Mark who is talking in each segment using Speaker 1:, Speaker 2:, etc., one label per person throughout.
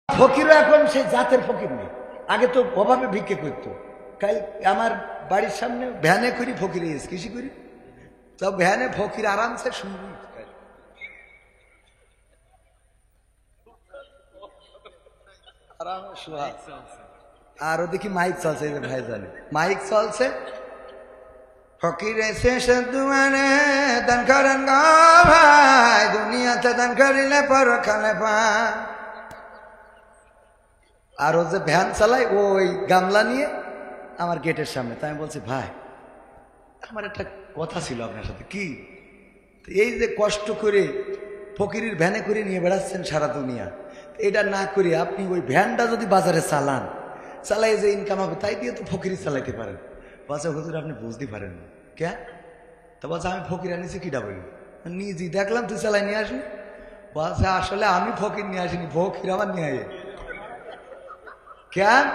Speaker 1: ফকিরও এখন সেই জাতের ফকির নেই। আগে তো অভাবে ভিক্ষে করতো। কাল আমার বাড়ির সামনে ভ্যানে করি ফকির এসে কৃষি করি, তো ভ্যানে ফকির আরামসে শুনবি। আর ওদিকে মাইক চলছে, ভাই জানে মাইক চলছে। ফকির এসে দুয়ারে দান করেন গো ভাই, দুনিয়াতে দান করিলে পরখানে পায়। আর ও যে ভ্যান চালায় ওই গামলা নিয়ে আমার গেটের সামনে। তাই আমি বলছি, ভাই আমার একটা কথা ছিল আপনার সাথে। কি? এই যে কষ্ট করে ফকিরের ভ্যানে করে নিয়ে বেড়াচ্ছেন সারা দুনিয়া, এটা না করে আপনি ওই ভ্যানটা যদি বাজারে চালান, চালাই যে ইনকাম হবে তাই দিয়ে তো ফকিরি চালাইতে পারেন। বলছে, হুজুর আপনি বুঝতে পারেন না। কে? তো বলছে, আমি ফকির আনিছি কিটা বলি, নিজে দেখলাম তুই চালাই নিয়ে আসবি। বলছে, আসলে আমি ফকির নিয়ে আসিনি, ফকির আমার নিয়ে আয়। কেন?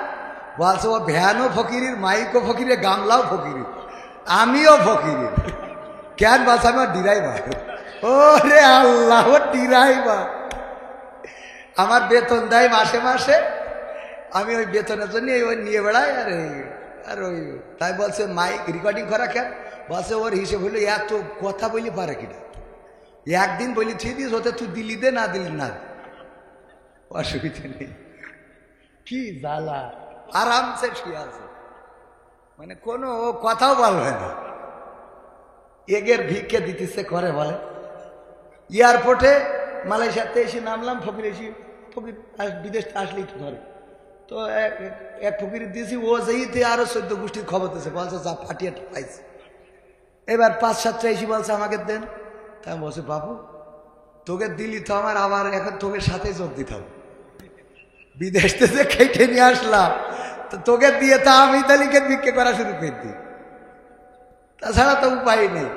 Speaker 1: বলছে, ও ভ্যানও ফকিরের, মাইকও ফকিরের, গামলাও ফকিরের, আমিও ফকিরের। কেন? বলছে, আমি ড্রাইভার। ও রে আল্লাহ, ও ড্রাইভার। আমার বেতন দেয় মাসে মাসে, আমি ওই বেতনের জন্য ওই নিয়ে বেড়াই। আর ওই তাই বলছে মাইক রেকর্ডিং করা কেন? বলছে, ওর হিসেব হলো এত কথা বলি পারে কিনা। একদিন বলি ঠিক দিস, ওতে তুই দিলি দে, না দিলি না, অসুবিধা নেই। কি জ্বালা, আরামসে শুয়ে আছে, মানে কোনো কথাও বলবে না। এগের ভিক্ষে দিতেছে করে বলে। এয়ারপোর্টে মালয়েশিয়াতে এসে নামলাম, ফকির এসে ফকির বিদেশ আসলেই তো ধরে। তো এক ফকির দিয়েছি, ও যেইতে আরো 14 গোষ্ঠীর খবর দিয়েছে, বলছে যা ফাটিয়ে পাইছে। এবার 5-7টা এসে বলছে আমাকে দেন। তা আমি বলছি, বাবু তোকে দিলি তো আমার আবার এখন তোকে সাথে যোগ দিতে হবে। বিদেশ থেকে খেটে নিয়ে আসলাম, তো তোকে দিয়ে তা আমি তালিকে ভিক্ষে করা শুরু করে দিই, তাছাড়া তো উপায় নেই।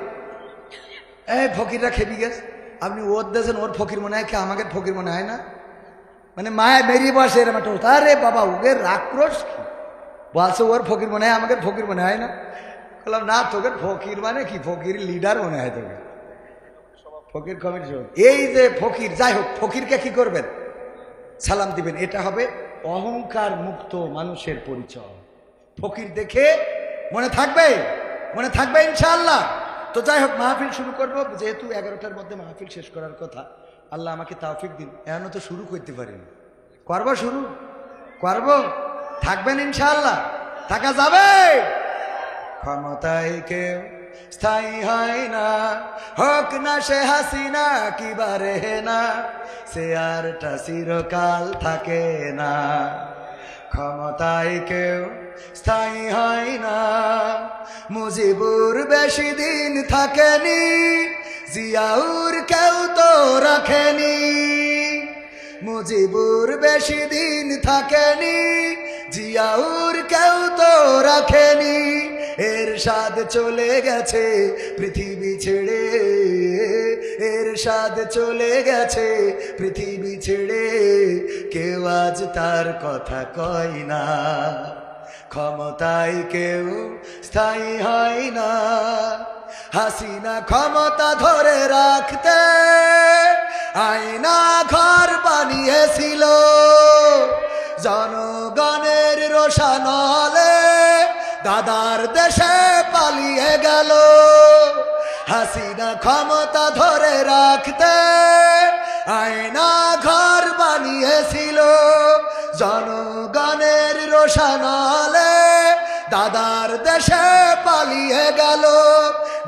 Speaker 1: এই ফকিররা খেপি গেছে, আপনি ওর দেশেন, ওর ফকির মনে হয়, আমাকে ফকির মনে হয় না, মানে মায়া বেরিয়ে বসে এরম একটা। আরে বাবা, ওকে রাক্রোশ কি বলছে, ওর ফকির মনে হয়, আমাকে ফকির মনে হয় না। বললাম, না তোকে ফকির মানে কি, ফকির লিডার মনে হয় তোকে, ফকির কমিটি। এই যে ফকির, যাই হোক, ফকিরকে কি করবেন? সালাম দিবেন। এটা হবে অহংকার মুক্ত মানুষের পরিচয়। ফকির দেখে মনে থাকবে, মনে থাকবে ইনশাআল্লাহ। তো যাই হোক, মাহফিল শুরু করবো, যেহেতু 11টার মধ্যে মাহফিল শেষ করার কথা। আল্লাহ আমাকে তৌফিক দিন, এখনো তো শুরু করতে পারিনি। করবো, শুরু করবো, থাকবেন ইনশাআল্লাহ, থাকা যাবে। ক্ষমতায় কেউ স্থায়ী হয় না, হোক না সে হাসিনা কি বারে না, সে আরটা চিরকাল থাকে না। ক্ষমতায় কেউ স্থায়ী হয় না, মুজিবুর বেশি দিন থাকেনি, জিয়াউর কেউ তো রাখেনি। মুজিবুর বেশি দিন থাকেনি, জিয়াউর কেউ তো রাখেনি। এরশাদ চলে গেছে পৃথিবী ছেড়ে, এরশাদ চলে গেছে পৃথিবী ছেড়ে, কেউ আজ তার কথা কয় না। ক্ষমতায় কেউ স্থায়ী হয় না, হাসিনা ক্ষমতা ধরে রাখতে আয়না ঘর বানিয়েছিল, জনগণের রোশানলে দাদার দেশে পালিয়ে গেল। হাসিনা ক্ষমতা ধরে রাখতে আয়না ঘর বানিয়েছিল, জনগণের রোশানলে দাদার দেশে পালিয়ে গেল।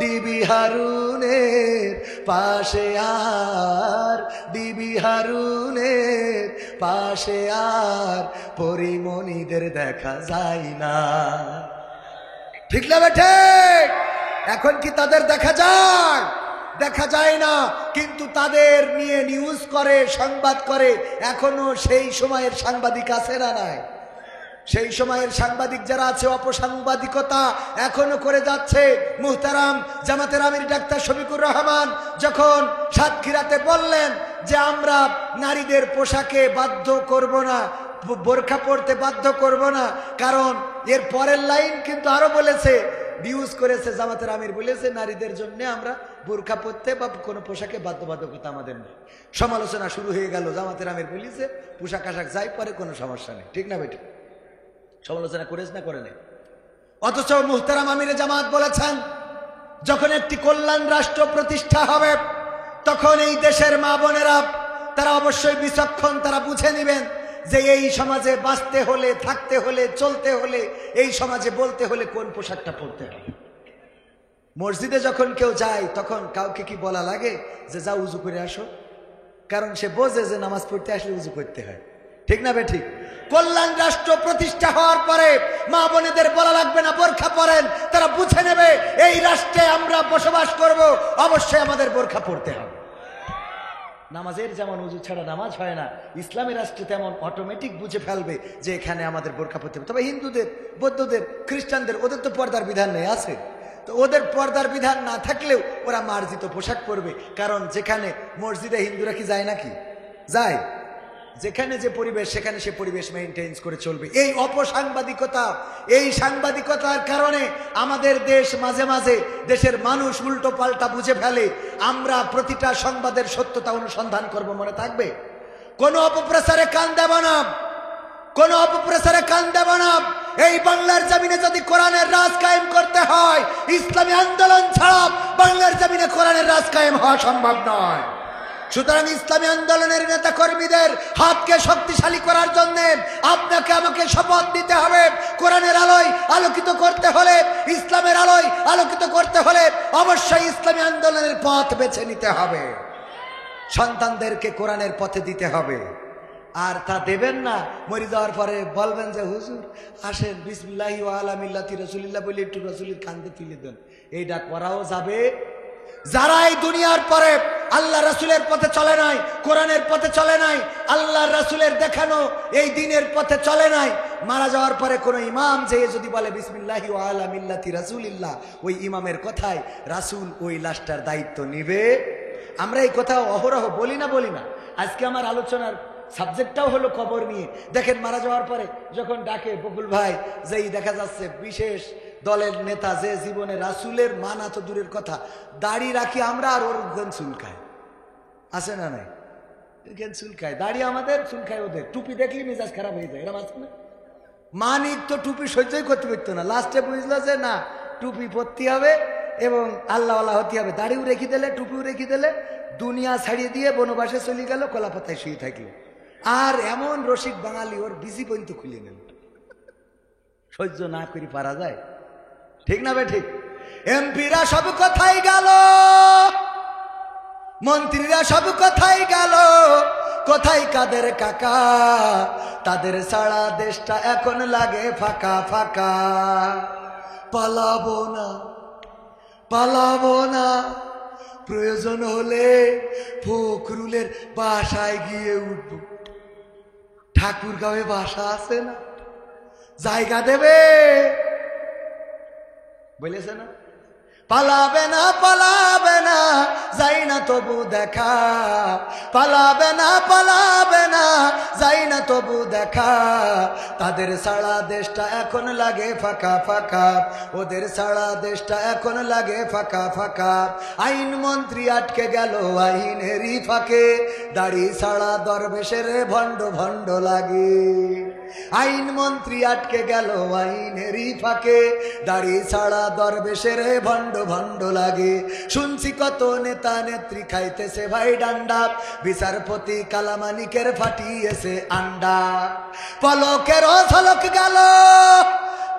Speaker 1: ডিবি হারুনের পাশে আর, ডিবি হারুনের পাশে আর পরিমণিদের দেখা যায় না। ঠিক না বেঠে? এখন কি তাদের দেখা যায়? দেখা যায় না, কিন্তু তাদের নিয়ে নিউজ করে, সংবাদ করে। এখনো সেই সময়ের সাংবাদিক আছে না নাই? সেই সময়ের সাংবাদিক যারা আছে, অপসাংবাদিকতা এখনো করে যাচ্ছে। মুহতারাম জামাতের আমির ডাক্তার শফিকুর রহমান যখন সাতক্ষীরাতে বললেন যে আমরা নারীদের পোশাকে বাধ্য করব না, বোরখা পরতে বাধ্য করব না, কারণ এর পরের লাইন কিন্তু আরো বলেছে, নিউজ করেছে জামাতের আমির বলেছে নারীদের জন্য আমরা বোরখা পরতে বা কোনো পোশাকে বাধ্যবাধকতা আমাদের নেই। সমালোচনা শুরু হয়ে গেল জামাতের আমির বলিছে পোশাক আশাক যাই পরে কোনো সমস্যা নেই, ঠিক না বেটি? সমালোচনা করেছ না করে নেই? অথচ মুহতারাম আমিরে জামাত বলেছেন যখন একটি কল্যাণ রাষ্ট্র প্রতিষ্ঠা হবে তখন এই দেশের মা বোনেরা তারা অবশ্যই বিচক্ষণ, তারা বুঝে নেবেন যে এই সমাজে বাঁচতে হলে, থাকতে হলে, চলতে হলে, এই সমাজে বলতে হলে কোন পোশাকটা পরতে হবে। মসজিদে যখন কেউ যায় তখন কাউকে কি বলা লাগে যে যা উজু করে আসো? কারণ সে বোঝে যে নামাজ পড়তে আসলে উজু করতে হয়, ঠিক না বেঠিক? কল্যাণ রাষ্ট্র প্রতিষ্ঠা হওয়ার পরে মা বোনেদের বলা লাগবে না বোরখা পরেন, তারা বুঝে নেবে এই রাষ্ট্রে আমরা বসবাস করব, অবশ্যই আমাদের বোরখা পরতে হবে। নামাজের যেমন উজু ছাড়া নামাজ হয় না, ইসলামী রাষ্ট্রে তেমন অটোমেটিক বুঝে ফেলবে যে এখানে আমাদের বোরখা পরতে হবে। তবে হিন্দুদের, বৌদ্ধদের, খ্রিস্টানদের ওদের তো পর্দার বিধান নেই, আছে তো ওদের পর্দার বিধান না থাকলেও ওরা মার্জিত পোশাক পরবে। কারণ যেখানে মসজিদে হিন্দুরা কি যায় নাকি? যায়। যেখানে যে পরিবেশ সেখানে সে পরিবেশ মেইনটেইন করে চলবে। এই অপসাংবাদিকতা, এই সাংবাদিকতার কারণে আমাদের দেশ মাঝে মাঝে দেশের মানুষ উল্টো পাল্টা বুঝে ফেলে। আমরা প্রতিটা সংবাদের সত্যতা অনুসন্ধান করব, মনে থাকবে? কোনো অপপ্রচারে কান দেব না, কোনো অপপ্রচারে কান দেব না। এই বাংলার জমিনে যদি কোরআনের রাজ কায়েম করতে হয়, ইসলামী আন্দোলন ছাড়া বাংলার জমিনে কোরআনের রাজ কায়েম হওয়া সম্ভব নয়। সুতরাং ইসলামী আন্দোলনের নেতা কর্মীদের হাতকে শক্তিশালী করার জন্য আপনাকে আমাকে শপথ নিতে হবে। কোরআনের আলোয় আলোকিত করতে হলে, ইসলামের আলোয় আলোকিত করতে হলে অবশ্যই ইসলামী আন্দোলনের পথ বেছে নিতে হবে, সন্তানদেরকে কোরআনের পথে দিতে হবে। আর তা দেবেন না, মরে যাওয়ার পরে বলবেন যে হুজুর আসেন বিসমিল্লাহি ওয়া আলা মিল্লাতি রাসূলিল্লাহ বলে একটু রাসূলের কাঁধে তুলে দেন। এইটা করাও যাবে। যারা এই দুনিয়ার পরে আল্লাহ রাসূলের পথে চলে নাই, কোরআনের পথে চলে নাই, আল্লাহ রাসূলের দেখানো এই দ্বীনের পথে চলে নাই, মারা যাওয়ার পরে কোনো ইমাম যে যদি বলে বিসমিল্লাহি ওয়া আলা মিল্লাতি রাসূলিল্লাহ, ওই ইমামের কথায় রাসূল ওই লাশটার দায়িত্ব নিবে। আমরা এই কথা অহরহ বলি না, বলি না? আজকে আমার আলোচনার সাবজেক্টটাও হলো কবর নিয়ে। দেখেন মারা যাওয়ার পরে যখন ডাকে বকুল ভাই, যেই দেখা যাচ্ছে বিশেষ দলের নেতা যে জীবনে রাসূলের মানা তো দূরের কথা, দাড়ি রাখি আমরা আর ওর গেন চুলকায়, আছে না নাই? গেন চুলকায়, দাড়ি আমাদের, চুলকায় ওদের। টুপি দেখলি মেজাজ খারাপ হয়ে যায়, এরকম আছে না? মানিক তো টুপি সহ্যই করতে পারতো না, লাস্টে বুঝলো যে না টুপি পরতে হবে এবং আল্লাহওয়ালা হতে হবে। দাড়িও রেখে দিলে, টুপিও রেখে দিলে, দুনিয়া ছাড়িয়ে দিয়ে বনবাসে চলে গেল, কলাপাতায় শুয়ে থাকলো। আর এমন রসিক বাঙালি, ওর বিজি পর্যন্ত খুলে নিল। সহ্য না করি পারা যায়, ঠিক না বে ঠিক? এমপিরা সব কোথায় গেল, মন্ত্রীরা সব কোথায় গেল, কোথায় কাদের কাকা? তাদের সারা দেশটা এখন লাগে ফাঁকা ফাঁকা। পালাবো না, পালাবো না, প্রয়োজন হলে ফখরুলের বাসায় গিয়ে উঠব। ঠাকুরগাঁওয়ে বাসা আছে না, জায়গা দেবে বলেছে না? পালাবে না, পালাবে না, যাই না তবু দেখা। পালাবে না, পালাবে না, যাই না তবু দেখা। তাদের সারা দেশটা এখন লাগে ফাঁকা ফাঁকা, ওদের সারা দেশটা এখন লাগে ফাঁকা ফাঁকা। আইন মন্ত্রী আটকে গেল আইনেরই ফাঁকে, দাড়ি ছাড়া দরবেশের ভণ্ড ভণ্ড লাগে। আইন মন্ত্রী আটকে গেল আইনেরই ফাঁকে, দাড়ি ছাড়া দরবেশের ভণ্ড ভণ্ড লাগে। শুনছি কত নেতা নেত্রী খাইতেছে ভাই ডান্ডা, বিচারপতি কালামানিকের ফাটিয়েছে আন্ডা। পলকেরও ঝলক গেল,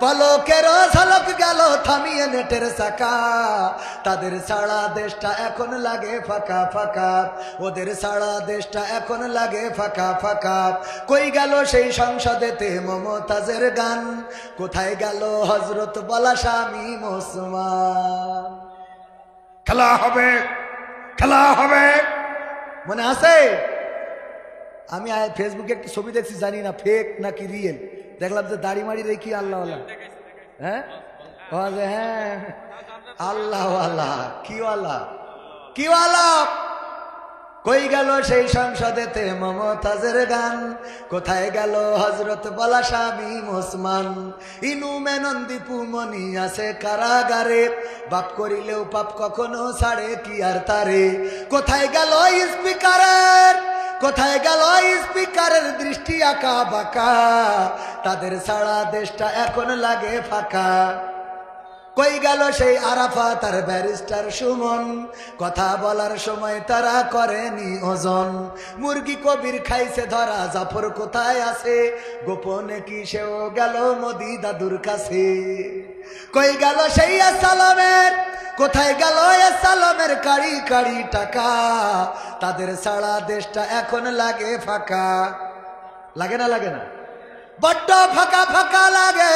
Speaker 1: পলকেরও ঝলক গেল থামিয়ে নেটের চাকা। তাদের সারা দেশটা এখন লাগে ফাঁকা ফাঁকা, ওদের সারা দেশটা এখন লাগে ফাঁকা ফাঁকা। কই গেল সেই সংসদেতে মমতাজের গান, কোথায় গেল হযরত বলা স্বামী ওসমান? খেলা হবে, খেলা হবে, মনে আছে? আমি ফেসবুকে একটা ছবি দেখছি, জানি না ফেক নাকি রিয়েল। দেখলাম যে দাড়ি মাড়ি রেখি আল্লাহওয়ালা, হ্যাঁ হ্যাঁ আল্লাহওয়ালা, কিওয়ালা কিওয়ালা। কই গেল সেই সংসদেতে মমতাজের গান, কোথায় গেল হযরত বলা শামীম ওসমান, ইনু মেনন দীপু মনি আছে কারাগারে, বাপ করিলেও পাপ কখনো ছাড়ে কি আর তারে। কোথায় গেল স্পিকারের, কোথায় গেল স্পিকারের দৃষ্টি আঁকা বাঁকা, তাদের ছাড়া দেশটা এখন লাগে ফাঁকা। কই গেল সেই আরাফাত আর ব্যারিস্টার সুমন, কথা বলার সময় তারা করেনি ওজন। মুরগি কবির খাইছে ধরা, জাফর কোথায় আছে, গোপনে কি সেও গেল মোদি দাদুর কাছে। কই গেল সেই সালামের, কোথায় গেল সালামের কাড়ি কাড়ি টাকা, তাদের ছাড়া দেশটা এখন লাগে ফাঁকা। লাগে না লাগে না? বড্ড ফাঁকা ফাঁকা লাগে,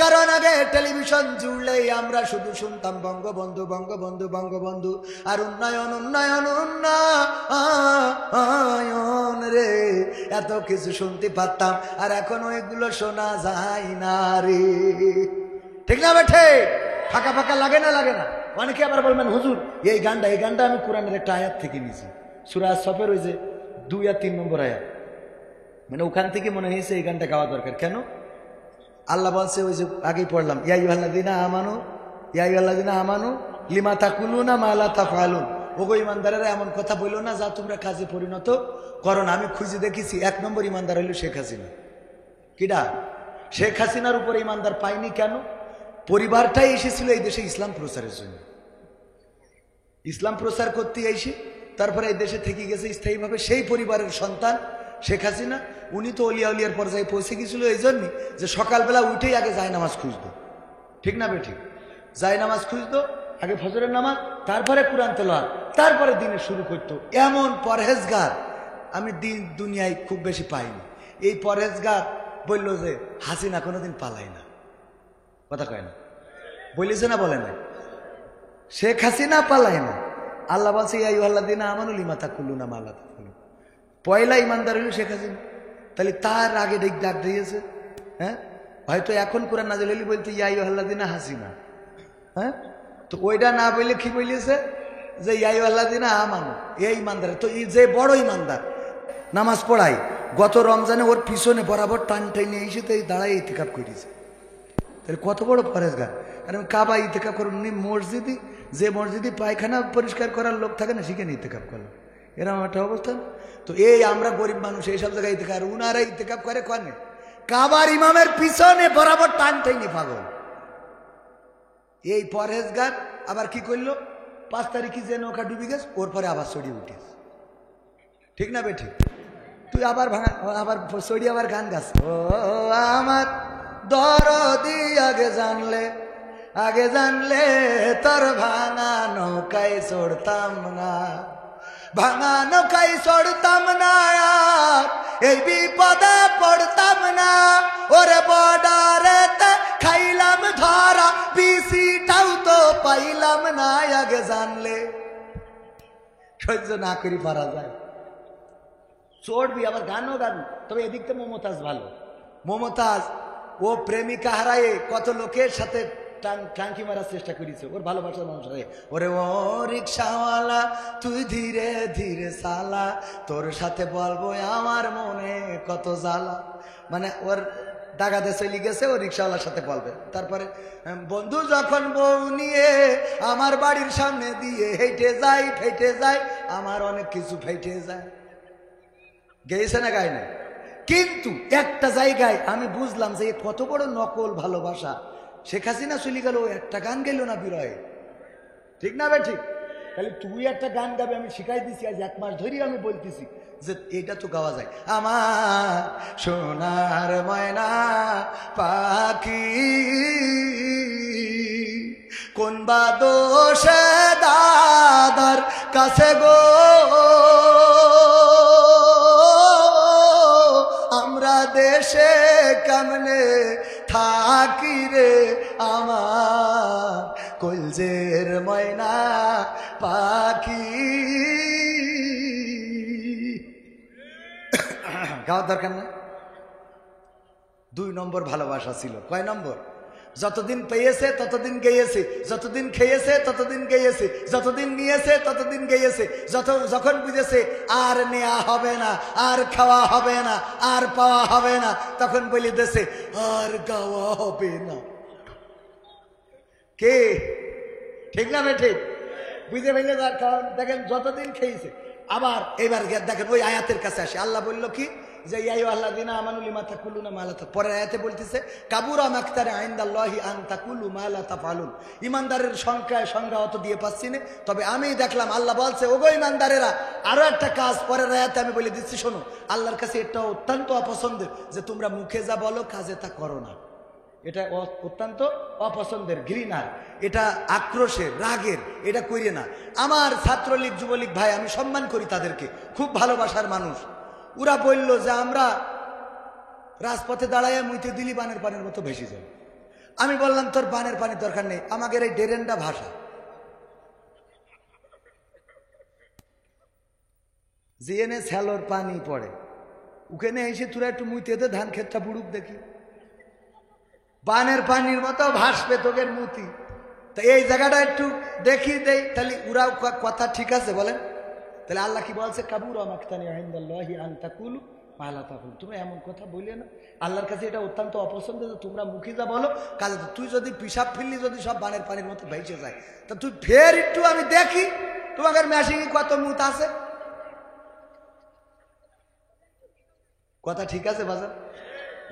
Speaker 1: কারণ আগে টেলিভিশন জুড়লেই আমরা শুধু শুনতাম বঙ্গবন্ধু বঙ্গবন্ধু বঙ্গবন্ধু আর উন্নয়ন উন্নয়ন উন্নয়ন রে, এত কিছু শুনতে পারতাম, আর এখন ওইগুলো শোনা যায় না রে। ঠিক না বেঠে? ফাঁকা ফাঁকা লাগে না লাগে না? অনেকে আবার বলবেন হুজুর এই গানটা আমি কোরআনের একটা আয়াত থেকে নিয়েছি, সূরা সফের ওই যে 2 আর 3 নম্বর আয়াত, মানে ওখান থেকে মনে হয়েছে এই গানটা গাওয়া দরকার। কেন? আল্লাহ বলছে, ওই যে আগেই পড়লাম, ইয়া আইয়ুহাল্লাযীনা আমানু, ইয়া আইয়ুহাল্লাযীনা আমানু লিমা তাকুলুনা মা লা তাফআলুন, ওগো ইমানদারেরা এমন কথা বললো না যা তোমরা কাজে পরিণত করো না। আমি খুঁজে দেখেছি 1 নম্বর ইমানদার হইল শেখ হাসিনা। কিডা? শেখ হাসিনার উপরে ইমানদার পাইনি কেন? পরিবারটাই এসেছিল এই দেশে ইসলাম প্রচারের জন্য, ইসলাম প্রচার করতে এসে তারপরে এই দেশে থেকে গেছে স্থায়ীভাবে সেই পরিবারের সন্তান শেখ হাসিনা। উনি তো অলিয়া উলিয়ার পর্যায়ে পৌঁছে গেছিল এই জন্যই যে সকালবেলা উঠেই আগে যায় নামাজ খুঁজতো। ঠিক না বেঠিক? যায় নামাজ খুঁজতো, আগে ফজরের নামাজ, তারপরে কুরআন তেলাওয়াত, তারপরে দিনে শুরু করতো। এমন পরহেজগার আমি দুনিয়ায় খুব বেশি পাইনি। এই পরহেজগার বলল যে হাসিনা কোনোদিন পালায় না, কথা কয় না, বলেছে না বলে না? শেখ হাসিনা পালায় না। আল্লাহ বলছে ইয়া আইয়ুহাল্লাযীনা আমানু লিমা তাকুলুনা মা লা তাফআলুন। পয়লা ইমানদার হইল শেখ হাসিনা, তাহলে তার আগে ডাক দিয়েছে। হ্যাঁ, হয়তো এখন কোরআন নাযিল হইলে বলতে ইয়া আইয়ুহাল্লাযীনা হাসিনা। হ্যাঁ, তো ওইটা না বললে কি বলেছে যে ইয়া আইয়ুহাল্লাযীনা আমানু, এই ইমানদার। তো এই যে বড় ইমানদার নামাজ পড়ায়, গত রমজানে ওর পিছনে বরাবর টান টাইনে এসে তো এই দাঁড়ায় ইতিকাফ করেছে, তাহলে কত বড় পরেশগার। আর আমি কাবা ইতিকাফ করুন, মসজিদে যে মসজিদে পায়খানা পরিষ্কার করার লোক থাকে না, সেখানে ইতিকাফ করলাম, এরকম একটা অবস্থা। তো এই আমরা গরিব মানুষ এইসব জায়গায় ইতিকাফ, উনারা ইতিকাফ করে কনে কাবার ইমামের পিছনে বরাবর টান টাইনি পাগল। এই পরহেজগার আবার কি করলো, 5 তারিখে যে নৌকা ডুবি গেছে ওর পরে আবার চড়িয়ে উঠেছে। ঠিক না বে ঠিক? তুই আবার আবার চড়ি আবার গান গাছ, ও আমার দরদি আগে জানলে তোর ভাঙা নৌকায় চড়তাম না, ভাঙা নৌকায় চড়তাম না, এই বিপদে পড়তাম না, ওরে বর্ডারেতে খাইলাম ধরা, বিসিটাও তো পাইলাম না, আগে জানলে। সহ্য না করি পারা যায়, চড়বি আবার গানও গাবি। তবে এদিকটা মমতাজ ভালো, মমতাজ ও প্রেমিকা হারায়ে কত লোকের সাথে টাঙ্কি মারার চেষ্টা করেছে, ওর ভালোবাসার মানুষ হারায়। ওরে ও রিক্সাওয়ালা তুই ধীরে ধীরে চালা, তোর সাথে বলবো আমার মনে কত জ্বালা। মানে ওর দাগাতে চলে গেছে, ও রিক্সাওয়ালার সাথে বলবে। তারপরে বন্ধু যখন বউ নিয়ে আমার বাড়ির সামনে দিয়ে হেঁটে যায়, ফেটে যায়, আমার অনেক কিছু ফেটে যায়। গেয়েছে না গায় না? কিন্তু একটা জায়গায় আমি বুঝলাম যে কত বড় নকল ভালোবাসা। শেখ হাসিনা চলে গেল, একটা গান গেল না বিরহে। ঠিক না ভাই? ঠিক। তাহলে তুই একটা গান গাবে, আমি শিখাই দিছি, আজ 1 মাস ধরেই আমি বলতেছি যে এইটা তো গাওয়া যায়। আমার সোনার ময়না পাখি কোন বা দোষে দাদার কাছে গো, আমরা দেশে কেমনে থাকি রে আমার কলজের ময়না পাখি। গাওয়ার দরকার না? 2 নম্বর ভালোবাসা ছিল। কয় নম্বর? যতদিন পেয়েছে ততদিন গেয়েছে, যতদিন খেয়েছে ততদিন গেয়েছে, যতদিন নিয়েছে ততদিন গেয়েছে, যখন বুঝেছে আর নেওয়া হবে না, আর খাওয়া হবে না, আর পাওয়া হবে না, তখন বলে দেশে আর গাওয়া হবে না। কে ঠিক না বেঠিক? বুঝে ফেলে তার কারণ দেখেন যতদিন খেয়েছে। আবার এবার দেখেন ওই আয়াতের কাছে আসে, আল্লাহ বলল কি যে ইয়াইয়ুহাল্লাযীনা আমানু লিমা তাকুলুনা মা লা তাফআলুন। পরের আয়াতে বলতেছে কাবুরা মাকতারা ইনদাল্লাহি আন তাকুলু মা লা তাফআলুন। ইমানদারের সংখ্যা অত দিয়ে পাচ্ছি না, তবে আমি দেখলাম আল্লাহ বলছে ওগো ইমানদারেরা আরো একটা কাজ পরের আয়াতে আমি বলে দিচ্ছি শোনো। আল্লাহর কাছে এটা অত্যন্ত অপছন্দের যে তোমরা মুখে যা বলো কাজে তা করো না। এটা অত্যন্ত অপছন্দের, ঘৃণার, এটা আক্রোশের, রাগের, এটা করিয়ে না। আমার ছাত্রলীগ যুবলীগ ভাই আমি সম্মান করি তাদেরকে, খুব ভালোবাসার মানুষ। ওরা বলল যে আমরা রাজপথে দাঁড়াইয়া মুইতে দিলি বানের পানির মতো ভেসে যাই। আমি বললাম তোর বানের পানির দরকার নেই, আমাদের এই ডেরেন্ডা ভাষা জিএনএ স্যালোর পানি পড়ে ওখানে এসে তোরা একটু মুইতে দে, ধান ক্ষেতটা বুড়ুক দেখি, বানের পানির মতো ভাসবে তোদের মুতি। তা এই জায়গাটা একটু দেখি দেই, তাহলে ওরাও কথা ঠিক আছে বলেন? তাহলে আল্লাহ কি বলছে কাবুরা মাকতানি ইনদাল্লাহি আন তাকুলু মা লা তাফআলুন। তোমরা এমন কথা বলে না, আল্লাহর কাছে এটা অত্যন্ত অপছন্দ যে তোমরা মুখে যা বলো কাজে। তুই যদি পিসাব ফিরলি যদি সব বানের পানির মতো ভেসে যায়, তা তুই ফের একটু আমি দেখি তোমাদের মেশিনে কত মুত আছে। কথা ঠিক আছে বাজার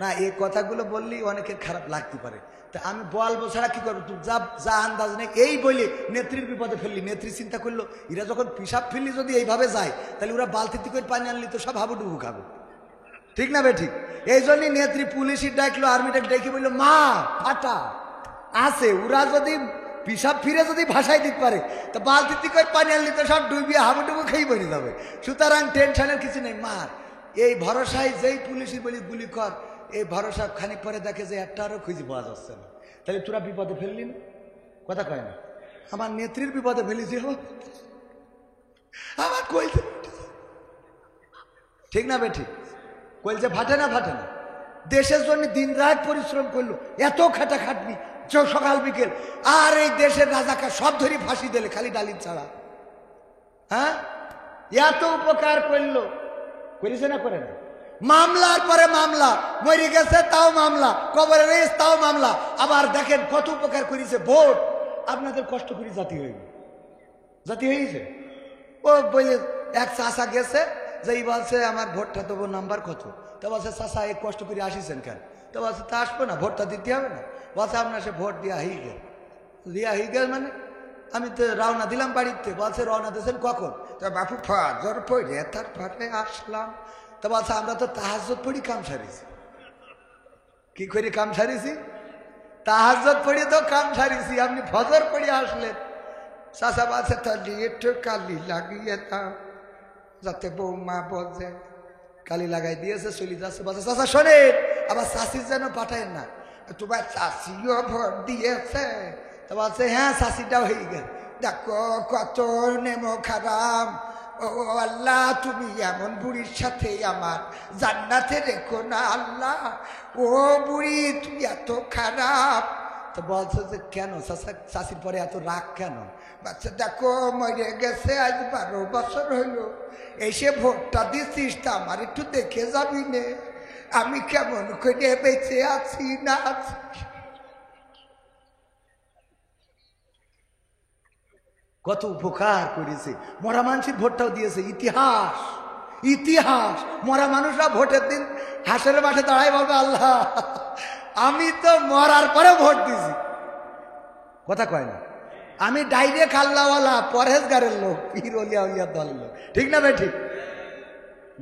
Speaker 1: না? এই কথাগুলো বললেই অনেকের খারাপ লাগতে পারে, তা আমি বলবো ছাড়া কি করবো? তুই যা আন্দাজ নেই এই বলে নেত্রীর বিপদে ফেললি। নেত্রী চিন্তা করলো এরা যখন পিসাব ফেললি যদি এইভাবে যায় তাহলে ওরা বালতিতে করে পানি আনলি তো সব হাবুডুবু খাবো, ঠিক না বে ঠিক? এই জন্যই নেত্রী পুলিশই ডাকলো, আর্মিটা ডেকে বললো মা ফাটা আছে, ওরা যদি পিসাব ফিরে যদি ভাসাই দিতে পারে তা বালতিতে করে পানি আনলি তো সব ডুবিয়ে হাবুডুবু খেয়ে বলে যাবে। সুতরাং টেনশনের কিছু নেই। মার এই ভরসায় যেই পুলিশই বলি গুলি কর, এই ভরসা খানিক পরে দেখে যে একটা আরো খুঁজে পাওয়া যাচ্ছে না, তাহলে তোরা বিপদে ফেললি না? কথা কয় না? আমার নেত্রীর বিপদে ফেলিছি, আমার কইছে ঠিক না বেঠি? কইছে ফাটে না? ফাটে না? দেশের জন্য দিন রাত পরিশ্রম করলো, এত খাটাখাটনি সকাল বিকেল, আর এই দেশের রাজাকার সব ধরে ফাঁসি দিলে খালি ডালিম ছাড়া। হ্যাঁ, এত উপকার করলো, করেছে না করে না? মামলার পরে মামলা, মরে গেছে তাও মামলা, কবরে রেস তাও মামলা। আবার দেখেন কত উপকার করেছে। ভোট আপনাদের কষ্ট করে জাতি হয়েছে। ও বলে এক চাষা গেছে যেই বলছে আমার ভোটটা দেবো, নাম্বার কত? তো বলছে চাষা এক কষ্ট করে আসিছেন কেন? তো বলছে তা আসবো না, ভোটটা দিতে হবে না? বলছে আপনার সে ভোট দেওয়া হয়ে গেল মানে আমি তো রওনা দিলাম বাড়িতে। বলছে রওনা দিয়েছেন কখন? তো বাপু ফজর পড়ে তারপরে আসলাম। তো বলছে আমরা তো তাহাজ্জুদ পড়ি কাম সারিছি। কি করে কাম সারিছি? তাহাজ্জুদ পড়ি তো কাম সারিছি, আপনি ফজর পড়ে আসলেন। চাচা বলছে তাহলে একটু কালি লাগিয়ে দাও যাতে বৌমা বোঝে। কালি লাগাই দিয়েছে, চলে যাচ্ছে। বলছে চাচা শোনেন, আবার চাষির যেন পাঠায় না, তোমার চাষিও ভোট দিয়েছে। তো বলছে হ্যাঁ চাষিটাও হয়ে গেল। দেখো কত নেমো খারাপ, ও আল্লাহ তুমি এমন বুড়ির সাথে আমার জান্নাতে রেখো না আল্লাহ। ও বুড়ি তুমি এত খারাপ। তো বলছে যে কেন চাষির পরে এত রাগ কেন? বাচ্চা দেখো মরে গেছে আজ 12 বছর হইল, এসে ভোটটা দিচ্ছিস তা আমার একটু দেখে যাবি নে, আমি কেমন করে বেঁচে আছি না আছি। কত উপকার করেছে, মরা মানুষের ভোটটাও দিয়েছে। ইতিহাস মরা মানুষরা ভোটের দিন হাসরের মাঠে দাঁড়াই বলবে আল্লাহ আমি তো মরার পরে ভোট দিছি। কথা কয় না? আমি ডাইরেক্ট আল্লাহওয়ালা পরহেজগারের লোক, পীর ওলিয়া উলিয়ার দলের লোক, ঠিক না ভাই? ঠিক,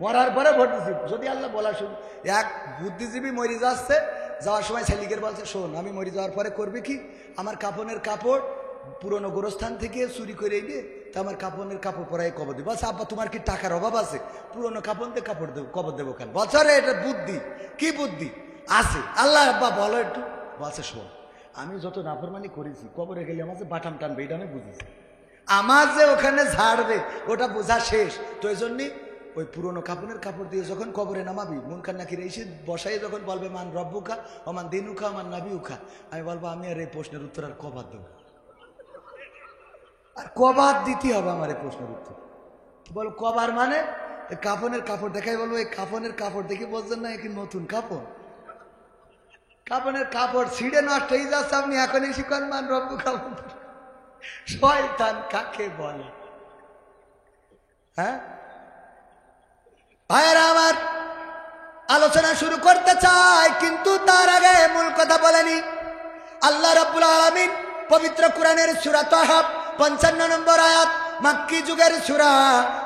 Speaker 1: মরার পরে ভোট দিছি। যদি আল্লাহ বলা শুন, এক বুদ্ধিজীবী মরে যাচ্ছে, যাওয়ার সময় ছেলিকের বলছে শোন আমি মরে যাওয়ার পরে করবি কি, আমার কাপনের কাপড় পুরনো গোরস্থান থেকে চুরি করে দিয়ে তা আমার কাপনের কাপড় পরাই কবর দেবো। বলছে আব্বা তোমার কি টাকার অভাব আছে? পুরনো কাপড় দিয়ে কাপড় দেবো, কবর দেবো কেন? বলছে আরে এটা বুদ্ধি। কি বুদ্ধি আছে? আল্লাহ আব্বা বলো একটু। বলছে শোন আমি যত নাফরমানি করেছি কবরে গেলে আমার যে বাটাম টানবে এটা আমি বুঝেছি, আমার যে ওখানে ঝাড়বে ওটা বোঝা শেষ। তো এই জন্যই ওই পুরনো কাপড়ের কাপড় দিয়ে যখন কবরে নামাবি, মুনকার নাকির এসে বসাই যখন বলবে মান রব্বুকা ওমান দিনুকা ওমান নাবিউকা, আমি বলবো আমি আর এই প্রশ্নের উত্তর আর কবার দেবো, আর কবার দিতে হবে আমার এই প্রশ্নের উত্তর। বল কবার মানে কাফনের কাপড় দেখাই, বলবো এই কাফনের কাপড় দেখে বলছেন না কি নতুন কাপড়, কাপনের কাপড় ছিঁড়ে নষ্ট হয়ে যাচ্ছে, আপনি এখন এসে কোন মান রব্বুকা। শয়তান কাকে বলে? হ্যাঁ ভাইয়েরা আমার, আলোচনা শুরু করতে চাই কিন্তু তার আগে মূল কথা বলেনি। আল্লাহ রাব্বুল আলামিন পবিত্র কোরআনের সূরা তাহা 55 নম্বর আয়াত, মাক্কি যুগের সূরা।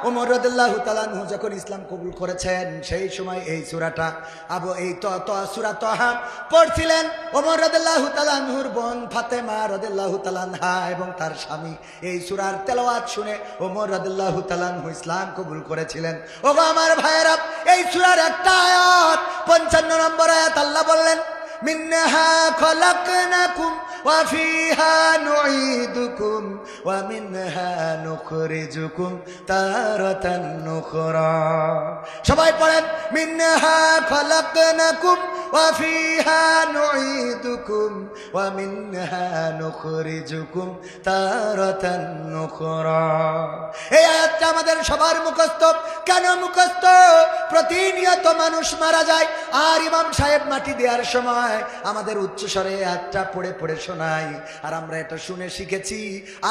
Speaker 1: ওমর রাদিয়াল্লাহু তাআলা আনহু যখন ইসলাম কবুল করেছেন সেই সময় এই সূরাটা এই সূরা তাহা পড়ছিলেন ওমর রাদিয়াল্লাহু তাআলা আনহুর বোন ফাতেমা রাদিয়াল্লাহু তাআলা আনহা এবং তার স্বামী। এই সূরার তেলাওয়াত শুনে ওমর রাদিয়াল্লাহু তাআলা আনহু ইসলাম কবুল করেছিলেন। ওগো আমার ভাইয়েরা, এই সূরার একটা আয়াত 55 নম্বর আয়াত আল্লাহ বললেন, মিনহা খলাকনাকুম ওয়া ফিহা নুঈদুকুম ওয়া মিনহা নুখরিজুকুম তারাতান নুখরা। সবাই পড়েন, মিনহা খলাকনাকুম ওয়া ফিহা নুঈদুকুম ওয়া মিনহা নুখরিজুকুম তারাতান নুখরা। এই আয়াতটা আমাদের সবার মুখস্থ। কেন মুখস্থ? প্রতিনিয়ত মানুষ মারা যায়, আর ইমাম সাহেব মাটি দেওয়ার সময় আমাদের উচ্চস্বরে আয়াতটা পড়ে পড়ে শোনাই, আর আমরা এটা শুনে শিখেছি।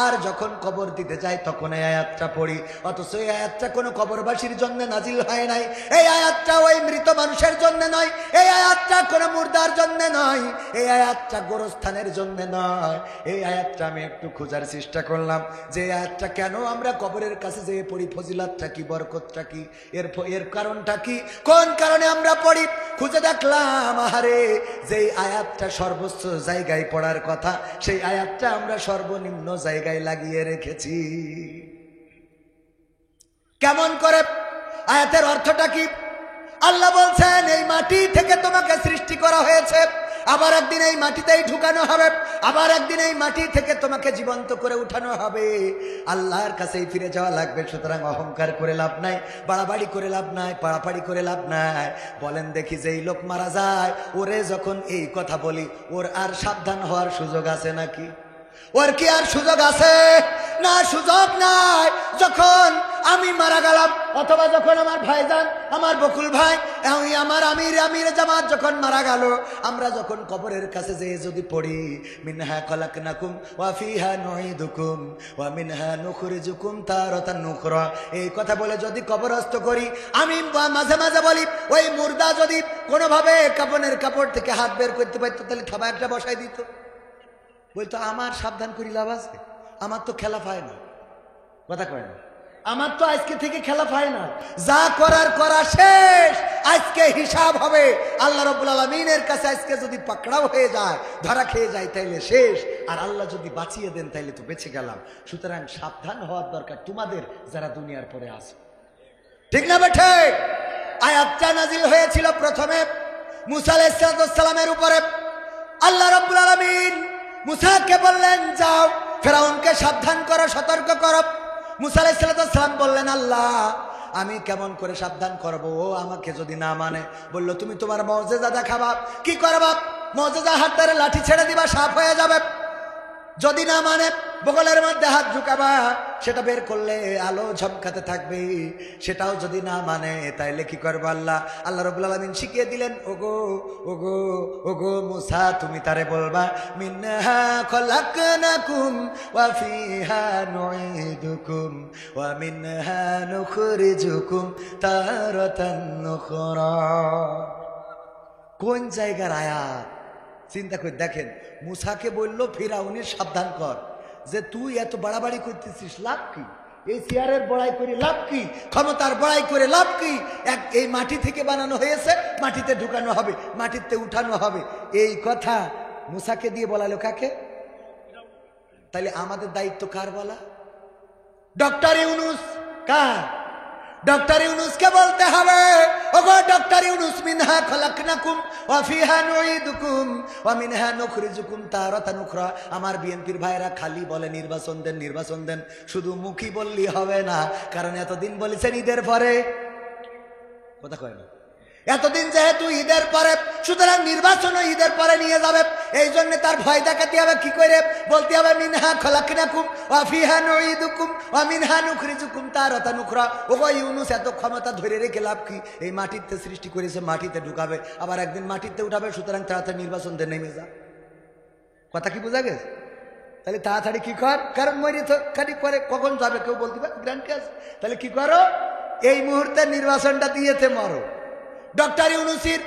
Speaker 1: আর যখন কবর দিতে যাই তখন এই আয়াতটা পড়ি, অথচ এই আয়াতটা কোনো কবরবাসীর জন্য নাজিল হয় নাই। এই আয়াতটা ওই মৃত মানুষের জন্য নয়, এই আয়াতটা কোনো মুর্দার জন্য নয়, এই আয়াতটা গোরস্থানের জন্য নয়। এই আয়াতটা আমি একটু খোঁজার চেষ্টা করলাম যে এই আয়াতটা কেন আমরা কবরের কাছে যেয়ে পড়ি, ফজিলতটা কি, বরকতটা কি, এর কারণটা কি, কোন কারণে আমরা পড়ি। খুঁজে দেখলাম আহারে যেই আয়াতটা সর্বোচ্চ জায়গায় পড়ার কথা সেই আয়াতটা আমরা সর্বনিম্ন জায়গায় লাগিয়ে রেখেছি। কেমন করে? আয়াতের অর্থটা কি? আল্লাহ বলছেন এই মাটি থেকে তোমাকে সৃষ্টি করা হয়েছে, আবার একদিন এই মাটিতেই ঢুকানো হবে, আবার একদিন এই মাটি থেকে তোমাকে জীবন্ত করে উঠানো হবে। আল্লাহর কাছেই ফিরে যাওয়া লাগবে। সুতরাং অহংকার করে লাভ নাই, বাড়াবাড়ি করে লাভ নাই, পাড়াপাড়ি করে লাভ নাই। বলেন দেখি যেই লোক মারা যায় ওরে যখন এই কথা বলি, ওর আর সাবধান হওয়ার সুযোগ আছে নাকি? ওর কি আর সুযোগ আছে? না, সুযোগ নাই। যখন আমি মারা গেলাম, অথবা যখন আমার ভাইজান, আমার বকুল ভাই, আমার আমির জামাত যখন মারা গেল, আমরা যখন কবরের কাছে যেয়ে যদি পড়ি, মিনহা খলাকনাকুম ওয়া ফিহা নুঈদুকুম ওয়া মিনহা নুখরিজুকুম তারাতান নুখরা, এই কথা বলে যদি কবরস্থ করি, আমি মাঝে মাঝে বলি ওই মুর্দা যদি কোনোভাবে কাপনের কাপড় থেকে হাত বের করতে পারতো তাহলে থাবা একটা বসাই দিত। বলতো আমার সাবধান করি লাভ আছে? আমার তো খেলা পায় না, কথা কয় না, আমার তো আজকে থেকে খেলা পায় না। যা করার করা শেষ, আজকে হিসাব হবে আল্লাহ রাব্বুল আলামিনের কাছে। আজকে যদি পাকড়াও হয়ে যায়, ধরা খেয়ে যায়, তাইলে শেষ। আর আল্লাহ যদি বাঁচিয়ে দেন তাইলে তো বেঁচে গেলাম। সুতরাং সাবধান হওয়ার দরকার তোমাদের যারা দুনিয়ার পরে আছে, ঠিক না বেঠে? আয়াতটা নাজিল হয়েছিল প্রথমে মুসা আলাইহিস সালামের উপরে। আল্লাহ রাব্বুল আলামিন মুসাকে বললেন যাও ফেরাউনকে সাবধান করো, সতর্ক করো। মুসা আলাইহিস সালাম বললেন আল্লাহ আমি কেমন করে সাবধান করব? ও আমাকে যদি না মানে, বলল তুমি তোমার মুজিজা দেখাবা। কি করবা? মুজিজা, হাতের লাঠি ছেড়ে দিবা, সাফ হয়ে যাবে। যদি না মানে বগলের মধ্যে হাত ঢুকাবা, সেটা বের করলে আলো ঝমকাতে থাকবে। সেটাও যদি না মানে তাইলে কি করবো? আল্লাহ রাব্বুল আলামিন শিখিয়ে দিলেন, ওগো ওগো ওগো মুসা, তুমি তারে বলবা মিনহা খলাকনাকুম ওয়া ফিহা নুঈদুকুম ওয়া মিনহা নুখরিজুকুম তারাতান নুখরা। কোন জায়গার আয়াত চিন্তা করে দেখেন। মুসাকে বলল ফিরাউনের সাবধান কর, যে তুই এত বাড়াবাড়ি করতেছিস, লাভ কি? এই চেয়ারের বড়াই করে লাভ কি? ক্ষমতার বড়াই করে লাভ কি? এই মাটি থেকে বানানো হয়েছে, মাটিতে ঢুকানো হবে, মাটিতে উঠানো হবে। এই কথা মুসাকে দিয়ে বলালো কাকে? তাহলে আমাদের দায়িত্ব কার বলা? ডক্টর ইউনূস। কার? ডক্টর ইউনূসকে বলতে হবে, ওগো ডক্টর ইউনূস, মিনহা খলাকনাকুম ওয়া ফিহা নুঈদুকুম ওয়া মিনহা নুখরিজুকুম তারাতান উখরা। আমার বিএনপির ভাইরা খালি বলে নির্বাচন দেন, নির্বাচন দেন, শুধু মুখী বললেই হবে না। কারণ এতদিন বলেছেন ঈদের পরে, কথা কয় না। এতদিন যেহেতু ঈদের পরে, সুতরাং নির্বাচনও ঈদের পরে নিয়ে যাবে, এই জন্য তার ভয় দেখাতে হবে। কি করে বলতে হবে? মিনহা খলাকনাকুম ওয়া ফিহা নুঈদুকুম ওয়া মিনহা নুখরিজুকুম তারাতান উখরা। ওগো ইউনূস, এত ক্ষমতা ধরে রেখে লাভ কি? এই মাটিতে সৃষ্টি করেছে, মাটিতে ঢুকাবে, আবার একদিন মাটিতে উঠাবে, সুতরাং তাড়াতাড়ি নির্বাচন দিয়ে নেমে যা। কথা কি বোঝা গেছে? তাহলে তাড়াতাড়ি কি কর, কারণ মরি তো খালি পরে কখন যাবে কেউ বলতে পারে, গ্যারান্টি আছে। তাহলে কি করো? এই মুহূর্তে নির্বাচনটা দিয়েতে মরো। ডক্টর ইউনূসের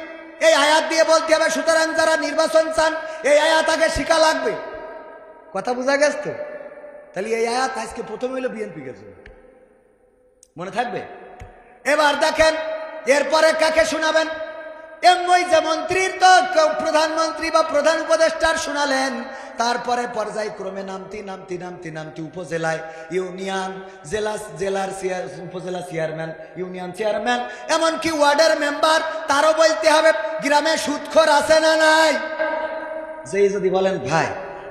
Speaker 1: এই আয়াত দিয়ে বলতে হবে, সুতরাং যারা নির্বাচন চান এই আয়াত আগে শিখা লাগবে। কথা বোঝা গেছে তো? তাহলে এই আয়াত আজকে প্রথম হইল বিএনপি গেছে, মনে থাকবে। এবার দেখেন এরপরে কাকে শোনাবেন? ওই যে মন্ত্রীর তো প্রধানমন্ত্রী বা প্রধান উপদেষ্টার শোনালেন, তারপরে পর্যায়ক্রমে নামতি উপজেলায় ইউনিয়ন, জেলার উপজেলা চেয়ারম্যান, ইউনিয়ন চেয়ারম্যান, এমনকি ওয়ার্ডের মেম্বার, তারও বলতে হবে গ্রামে সুদখোর আছে না নাই। যে যদি বলেন ভাই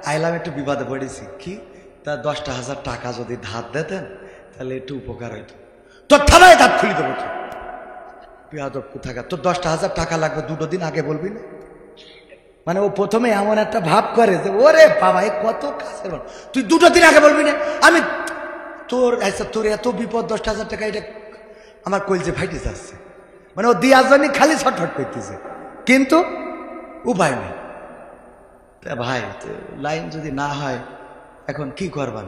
Speaker 1: আইলাম একটু বিবাদে পড়েছি, কি তা 10,000 টাকা যদি ধার দিতেন তাহলে একটু উপকার হইতো, তোর থানায় দাঁত খুলে দেবো। তো বেয়াদব কোথাকার, তোর 10,000 টাকা লাগবে, 2 দিন আগে বলবি না? মানে ও প্রথমে এমন একটা ভাব করে যে ওরে বাবা এ কত কাছের, তুই 2 দিন আগে বলবি না? আমি তোর তোর এত বিপদ, 10,000 টাকা, এটা আমার কলজে ফাইটে যাচ্ছে। মানে ও দিয়ার জন্য খালি ছটফট করতেছে, কিন্তু উপায় নেই। ভাই লাইন যদি না হয় এখন কি করবেন?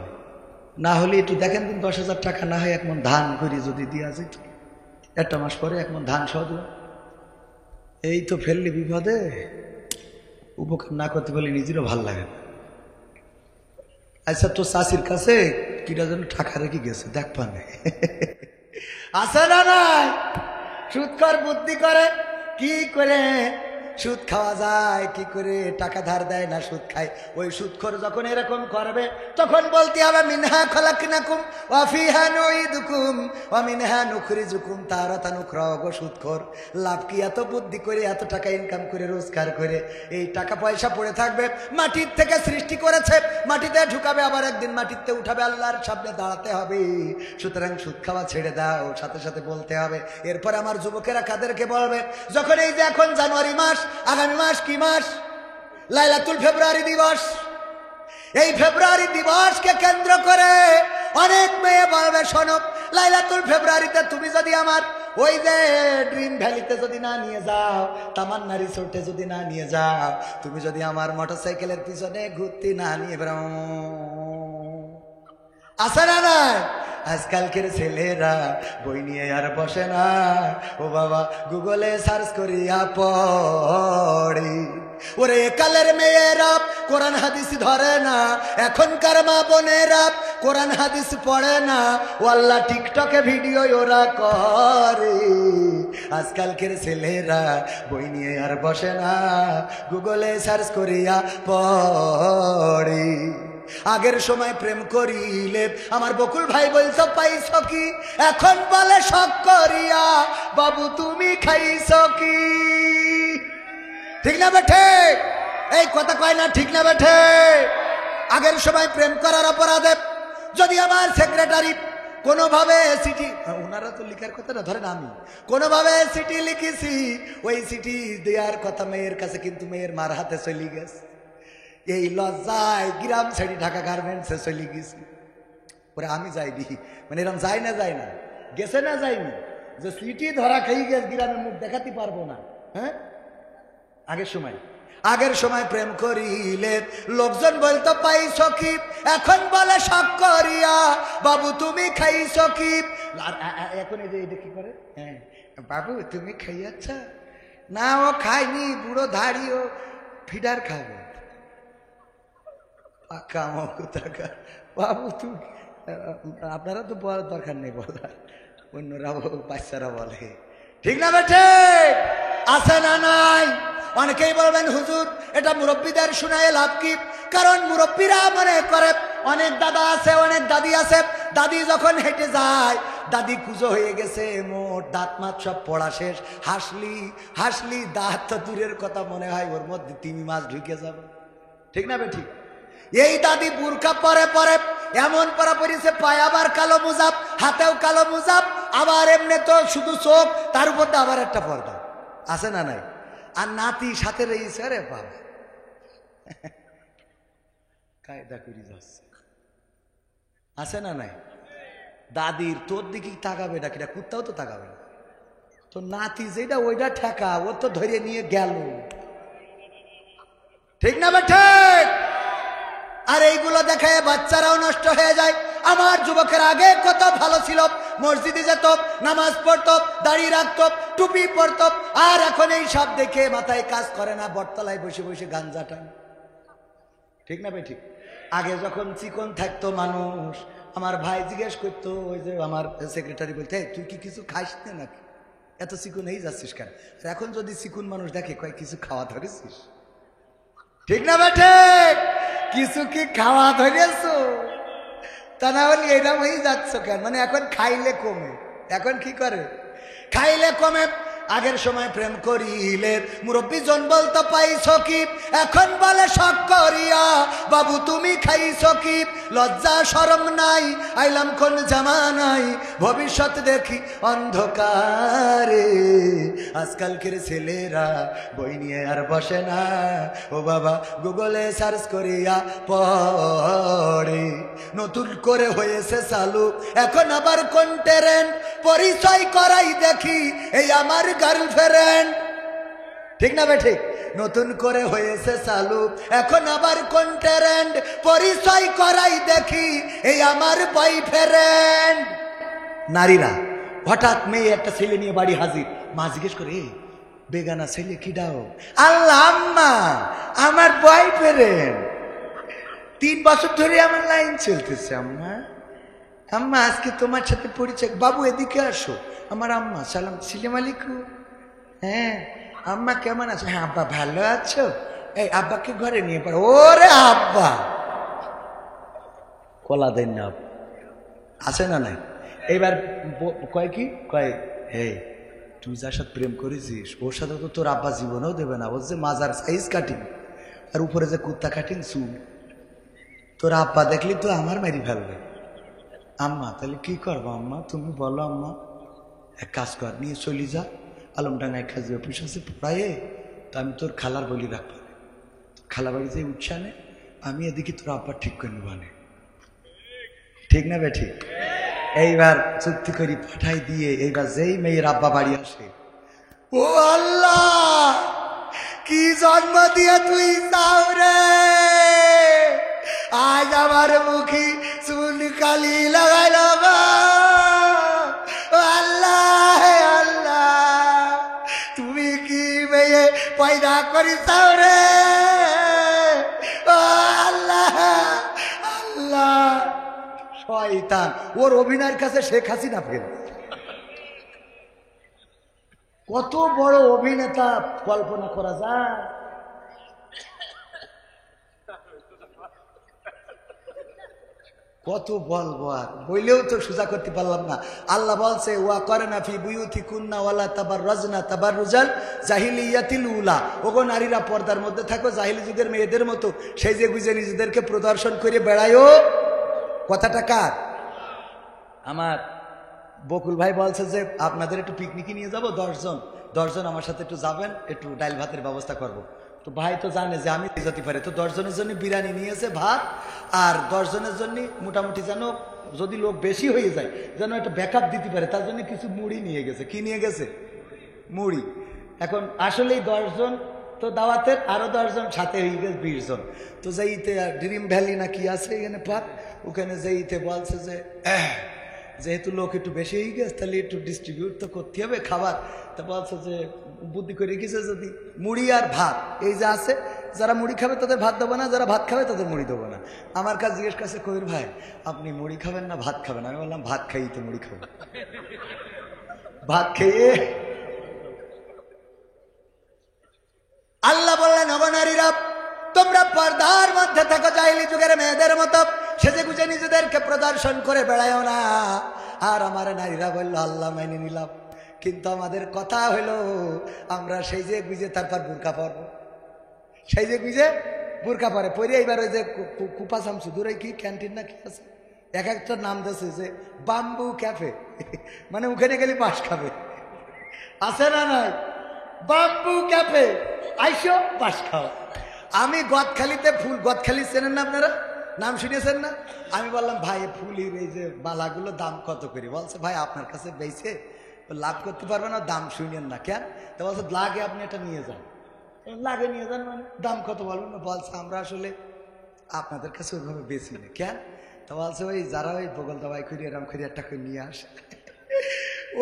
Speaker 1: না হলে একটু দেখেন 10,000 টাকা না হয় 1 মণ ধান করি যদি দিয়া যেত, 1 মাস পরে 1 মণ ধান সহ দিলাম। এই তো ফেললি বিপদে, উপকার না করতে পারলে নিজেরও ভাল লাগে না। আচ্ছা তোর চাষির কাছে কিটা যেন টাকা রেখে গেছে, দেখ পানে আছে না নাই? সুদখোর বুদ্ধি করে, কি করে সুদ খাওয়া যায়, কি করে টাকা ধার দেয় না সুদ খায়। ওই সুদখোর যখন এরকম করবে তখন বলতে হবে মিনহা খলাকনাকুম ওয়া ফিহা নুঈদুকুম ওয়া মিনহা নুখরিজুকুম তারাতান উখরা। গো সুদখোর, লাভ কি? এত বুদ্ধি করে, এত টাকা ইনকাম করে, রোজগার করে, এই টাকা পয়সা পড়ে থাকবে, মাটির থেকে সৃষ্টি করেছে, মাটিতে ঢুকাবে, আবার একদিন মাটিতে উঠাবে, আল্লাহর সামনে দাঁড়াতে হবে। সুতরাং সুদ খাওয়া ছেড়ে দাও। সাথে সাথে বলতে হবে এরপরে আমার যুবকেরা কাদেরকে বলবে? যখন এই যে এখন জানুয়ারি মাস, আগামী মাস কি মাস? লাইলাতুল ফেব্রুয়ারি দিবস। এই ফেব্রুয়ারি দিবসকে কেন্দ্র করে অনেক মেয়ে বলবে, শোনো লাইলাতুল ফেব্রুয়ারিতে তুমি যদি আমার ওই যে ড্রিম ভ্যালিতে যদি না নিয়ে যাও, তামান্না রিসোর্টে যদি না নিয়ে যাও, তুমি যদি আমার মোটরসাইকেলের পিছনে ঘুরতে না নিয়ে বেরো, আছে না নাই? আজকালকের ছেলেরা বই নিয়ে আর বসে না, ও বাবা গুগলে সার্চ করিয়া পড়ে। ওরে কালের মেয়েরা কোরআন হাদিস ধরে না, এখনকার মা বোনেরা কোরআন হাদিস পড়ে না, ও আল্লাহ টিকটকে ভিডিও ওরা করে। আজকালকের ছেলেরা বই নিয়ে আর বসে না, গুগলে সার্চ করিয়া পড়ে। আগের সময় প্রেম করিলে আমার বকুল ভাই বলছ পাইছ কি, এখন বলে শখ করিয়া বাবু তুমি খাইছ কি? ঠিক না বেঠে? এই কথা কয় না, ঠিক না বেঠে? আগের সময় প্রেম করার অপরাধে যদি আমার সেক্রেটারি কোনোভাবে চিঠি, ওনারা তো লিখার কথা না, ধরেন আমি কোনোভাবে চিঠি লিখেছি, ওই চিঠি দেওয়ার কথা মেয়ের কাছে, কিন্তু মেয়ের মার হাতে চলে গেছে, এই লজ্জায় গ্রাম ছেড়ে ঢাকা গার্মেন্টসে চলে গেছি। ওরা আমি যাইনি, মানে এরকম যাই না গেছে না যাইনি, যে সিটি ধরা খেয়ে গেছে, গ্রামের মুখ দেখাতে পারবো না। হ্যাঁ, আগের সময় প্রেম করিলে লোকজন বলতো পাইছ কি, এখন বলে শখ করিয়া বাবু তুমি খাইছ কি। এখন এই যে এটা কি করে, হ্যাঁ বাবু তুমি খাইয়াছ না, ও খাইনি, বুড়ো ধাড়ি, ও ফিডার খাবে। বাবু তুমি, আপনারা তো বলার দরকার নেই বলার, অন্যরা বাচ্চারা বলে। ঠিক না বেঠে? আছে না নাই? অনেকেই বলবেন হুজুর এটা মুরব্বীদের শুনায় লাভ কি? কারণ মুরব্বীরা মনে করে, অনেক দাদা আছে, অনেক দাদি আছে, দাদি যখন হেঁটে যায়, দাদি কুজো হয়ে গেছে, মোট দাঁত মাত সব পড়া শেষ, হাসলি দাঁত তো দূরের কথা, মনে হয় ওর মধ্যে তিমি মাছ ঢুকে যাবে। ঠিক না বেঠিক? এই দাদি বুরকা পরে এমন পরা পরিছে, পায়ে আবার কালো মুজাব, হাতেও কালো মুজাব, আবার এমনি তো শুধু চোখ, তার উপর আবার একটা পর্দা আছে না নাই? আর নাতি সাথে রয়েছে, রে বাবা কায়দা করি যাচ্ছে, আছে না নাই? দাদির তোর দিকে তাকাবে না, কিনা কুত্তাও তো তাকাবে না। তো নাতি যেটা ওইটা ঠেকা, ও তো ধরে নিয়ে গেল, ঠিক না ঠিক? আর এইগুলো দেখায় বাচ্চারাও নষ্ট হয়ে যায়। আমার যুবকের আগে কত ভালো ছিল, মসজিদে যেত, নামাজ পড়ত, দাড়ি রাখত, টুপি পরত, আর এখন এই সব দেখে মাথায় কাজ করে না, বটতলায় বসে বসে গাঞ্জা টান, ঠিক না ঠিক? আগে যখন চিকন থাকতো মানুষ, আমার ভাই জিজ্ঞেস করতো, ওই যে আমার সেক্রেটারি বলতে, তুই কি কিছু খাইস না নাকি, এত চিকন হয়ে যাচ্ছিস কেন? আর এখন যদি চিকন মানুষ দেখে, কয় কিছু খাওয়া ধরেছিস, ঠিক না বেঠে? কিছু কি খাওয়া ধরেছো? তা না হলে এরকম হয়ে যাচ্ছ কেন? মানে এখন খাইলে কমে, এখন কি করে? খাইলে কমে। আগের সময় প্রেম করিলে মুরব্বী জন বলতো পাইছ কি, এখন বলে শখ করিয়া বাবু তুমি খাইছ কি, লজ্জা শরম নাই, আইলাম কোন জামানাই, ভবিষ্যৎ দেখি অন্ধকারে। আজকালকের ছেলেরা বই নিয়ে আর বসে না, ও বাবা গুগলে সার্চ করিয়া পড়ে। নতুন করে হয়েছে চালু এখন আবার কোন ট্রেন্ড, পরিচয় করাই দেখি এই আমার গার্লফ্রেন্ড, ঠিক না বে ঠিক? নতুন করে হয়েছে চালু এখন আবার কোন ট্রেন্ড, পরিচয় করাই দেখি এই আমার বয়ফ্রেন্ড। নারীরা হঠাৎ মেয়ে একটা ছেলে নিয়ে বাড়ি হাজির, মা জিজ্ঞেস করে, বেগানা ছেলে কি ডাও? আল্লাহ আম্মা আমার বয়ফ্রেন্ড, 3 বছর ধরে আমার লাইন চলতেছে। আম্মা আম্মা আজকে তোমার সাথে পরিচয়, বাবু এদিকে আসো। আমার আম্মা, সালাম সালাম আলাইকুম। হ্যাঁ আম্মা কেমন আছো? হ্যাঁ আব্বা ভালো আছো? এই আব্বাকে ঘরে নিয়ে পড়ো। ওরে আব্বা কলা দেন না, আছে না নাই? এইবার কয় কি কয়, এই তুই যার সাথে প্রেম করেছিস ওর সাথে তো তোর আব্বা জীবনেও দেবে না, ওর যে মাজার সাইজ কাটিং আর উপরে যে কুত্তা কাটিং চুল, তোর আব্বা দেখলি তো আমার মেরি ফেলবে। আম্মা তাহলে কি করবো আম্মা, তুমি বলো আম্মা। এক কাজ কর, নিয়ে চলি যা আলমডাঙ্গায় খাজি অফিস আছে পড়াইয়ে, তো আমি তোর খালার বলি রাখবো, খালা বাড়ি যে উৎসানে আমি এদিকে তোর আব্বা ঠিক করে নিবানে, ঠিক না বে ঠিক? এইবার চুক্তি করি পাঠাই দিয়ে, এইবার যেই মেয়ের আব্বা বাড়ি আসে, ও আল্লাহ কি জন্ম দিয়ে তুই চাও রে, আজ আমার মুখী চুল কালি লাগাইল, আল্লাহ আল্লাহ তুমি কি মেয়ে পয়দা করি চাও রে, আল্লাহ আল্লাহ। শয়তান, ওর অভিনয়ের কাছে শেখ হাসিনা ফেল। কত বড় অভিনেতা কল্পনা করা যায়? কত বলবো, আর বইলেও তো সোজা করতে পারলাম না। আল্লাহ বলছে, ওয়া করনা ফি বুয়ুতিকুন্না ওয়ালা তাবাররাজনা তাবাররুজাল জাহিলিয়াতিল উলা, ওগো নারীরা পর্দার মধ্যে থাকো জাহিলি যুগের মেয়েদের মতো, সেই যে গুজে নিজেদেরকে প্রদর্শন করে বেড়ায়ও। কথাটা কার? আমার বকুল ভাই বলছে যে আপনাদের একটু পিকনিকে নিয়ে যাবো, 10 জন আমার সাথে একটু যাবেন, একটু ডাইল ভাতের ব্যবস্থা করব। তো ভাই তো জানে যে আমি যেতে পারি, তো 10 জনের জন্য বিরিয়ানি নিয়েছে ভাত, আর 10 জনের জন্য মোটামুটি যেন যদি লোক বেশি হয়ে যায় যেন একটা ব্যাকআপ দিতে পারে, তার জন্য কিছু মুড়ি নিয়ে গেছে। কি নিয়ে গেছে? মুড়ি। এখন আসলেই 10 জন তো দাওয়াতের, আরো 10 জন সাথে হয়ে গেছে 20 জন। তো যাইতে ড্রিম ভ্যালি না কি আছে এখানে পার্ক, ওখানে যাইতে বলছে যে যেহেতু লোক একটু বেশি হয়ে গেছে তাহলে একটু ডিস্ট্রিবিউট তো করতে হবে খাবার। তা বলছে যে বুদ্ধি করে গেছে যদি মুড়ি আর ভাত এই যে আছে, যারা মুড়ি খাবে তাদের ভাত দেবো না, যারা ভাত খাবে তাদের মুড়ি দেবো না। আমার কাছে জিজ্ঞেস করছে, কবির ভাই আপনি মুড়ি খাবেন না ভাত খাবেন? আমি বললাম ভাত খাই তো মুড়ি খাবো। ভাত খেয়ে আল্লাহ বললেন, নবনারীরা তোমরা পর্দার মধ্যে থাকো, জাহিলি যুগের মেয়েদের মতো সেজে গুজে নিজেদেরকে প্রদর্শন করে বেড়ায়ও না। আর আমার নারীরা বললো, আল্লাহ মেনে নিলাম, কিন্তু আমাদের কথা হলো আমরা সেই যে গুজে তারপর বোরকা পরবো, সেই যে গুজে বোরকা পরে পরে। এইবার ওই যে কুপা শামসুদুর কি ক্যান্টিন না কি আছে, এক একটা নাম দিয়েছে যে বাম্বু ক্যাফে, মানে ওখানে গেলে বাস খাবে। আছে না নাই? বাম্বু ক্যাফে, আইসো বাস খাও। আমি গদখালিতে ফুল, গদখালি চেনেন না আপনারা? নাম শুনেছেন না? আমি বললাম ভাই ফুলের এই যে মালাগুলো দাম কত করে? বলছে ভাই আপনার কাছে বেচে লাভ করতে পারবে না, দাম শুনেন না। কেন? তো বলছে লাগে আপনি এটা নিয়ে যান। লাগে নিয়ে যান মানে দাম কত বলবেন না? বলছে আমরা আসলে আপনাদের কাছে ওইভাবে বেশি না। কেন? তো বলছে ওই যারা ওই বগল দাবাই করি এরম করে একটা করে নিয়ে আসে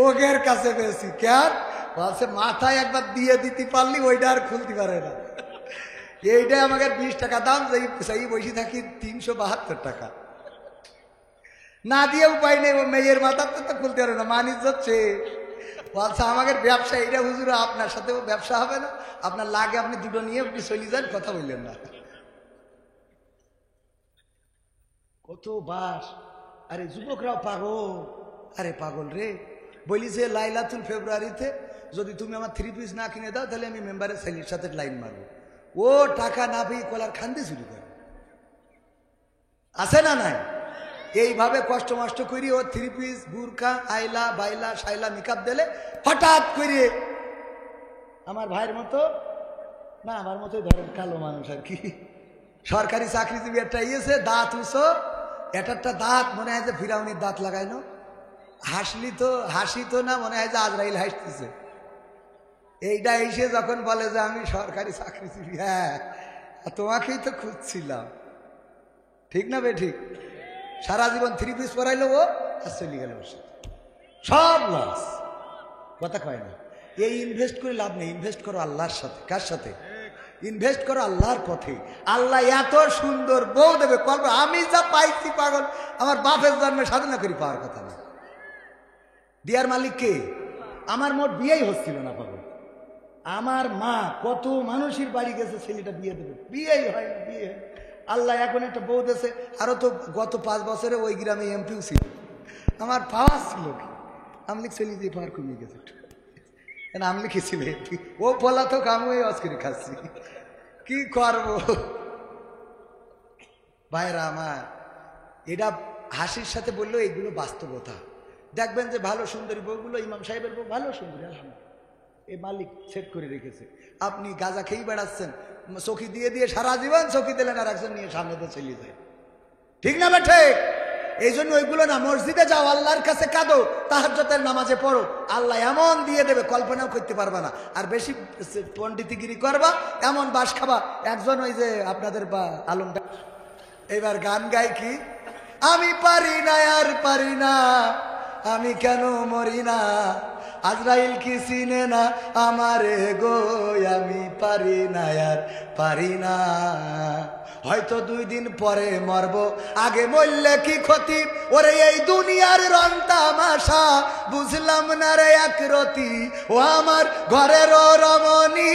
Speaker 1: ওগের কাছে বেশি। কেন? বলছে মাথায় একবার দিয়ে দিতে পারলি ওইটা আর খুলতে পারে না। এইটাই আমাকে 20 টাকা দাম, সেই বসে থাকি 372 টাকা। না দিয়ে উপায় নেই, ও মেয়ের মাথার তো খুলতে পারে না, মানিজ যাচ্ছে। বলছে আমাদের ব্যবসা এইটা হুজুর, আপনার সাথেও ব্যবসা হবে না, আপনার লাগে আপনি দুটো নিয়ে আপনি চলে যান, কথা বললেন না। কত বাস। আরে যুবকরাও পাগল। আরে পাগল রে। বলি যে লাইলাতুল ফেব্রুয়ারিতে যদি তুমি আমার 3 পিস না কিনে দাও তাহলে আমি মেম্বারের ছেলের সাথে লাইন মারবো। ও টাকা না পেয়ে কলার খান্দি শুরু করে। আছে না নাই? এইভাবে কষ্ট মষ্ট করি ও 3 পিস বুরকা আইলা বাইলা সাইলা মেকআপ দিলে হঠাৎ করে আমার ভাইয়ের মতো, না আমার মতোই ধরেন কালো মানুষ আর কি, সরকারি চাকরিজীবী একটা ইয়েছে, দাঁত উঁচো, একটা দাঁত মনে হয় যে ফিরাউনির দাঁত লাগাইনো, হাসি তো না, মনে হয় যে আজরাইল হাসতেছে। এইটা এসে যখন বলে যে আমি সরকারি চাকরিজীবী, হ্যাঁ তোমাকেই তো খুঁজছিলাম, ঠিক না বে ঠিক? সারা জীবন 3 পিস পরাইলো ও, আর চলে গেল ওর সাথে, সব লস। কথা কয় না। এই ইনভেস্ট করে লাভ নেই, ইনভেস্ট করো আল্লাহর সাথে। কার সাথে? ইনভেস্ট করো আল্লাহর পথে। আল্লাহ এত সুন্দর বউ দেবে, কল্প আমি যা পাইছি পাগল, আমার বাপের জন্মে সাধনা করি পাওয়ার কথা না। দিয়ার মালিক কে? আমার মোট বিয়েই হচ্ছিল না পাগল। আমার মা কত মানুষের বাড়ি গেছে ছেলেটা বিয়ে দেবে, বিয়েই হয় না, বিয়ে হয়। আল্লাহ এখন একটা বউ দেশে। আরো তো গত 5 বছরে ওই গ্রামে এমপিও ছিল, আমার পাওয়া ছিল কি, আমলিক চলে দিয়ে পাওয়ার কমিয়ে গেছে একটু। আমলি খেছিল এমপি, ও বলা তো কাম হয়ে অস্করি খাচ্ছি, কি করবো ভাইরা আমার। এটা হাসির সাথে বললো, এগুলো বাস্তবতা। দেখবেন যে ভালো সুন্দরী বউগুলো, ইমাম সাহেবের বউ ভালো সুন্দরী, আলহামদুলিল্লাহ এই মালিক সেট করে রেখেছে। আপনি গাঁজা খেয়েই বেড়াচ্ছেন, চকি দিয়ে দিয়ে সারা জীবন চকি দিলেন, আর একজন নিয়ে সামনে দিয়ে চলে যায়, ঠিক না বেঠে? এই জন্য ওইগুলো না, মসজিদে যাও, আল্লাহর কাছে কাঁদো, তাহাজ্জুদের নামাজে পড়ো, আল্লাহ এমন দিয়ে দেবে কল্পনাও করতে পারবা না। আর বেশি পণ্ডিতিগিরি করবা, এমন বাস খাবা। একজন ওই যে আপনাদের বা আলমটা এবার গান গায় কি, আমি পারি না আর পারি না, আমি কেন মরি না, আজরাইল কি চিনে না আমারে গো, আমি পারি না আর পারি না, হয়তো 2 দিন পরে মরবো, আগে মরলে কি ক্ষতি, ওরে এই দুনিয়ার রং তামাশা বুঝলাম না রে একরতি, ও আমার ঘরের রমণী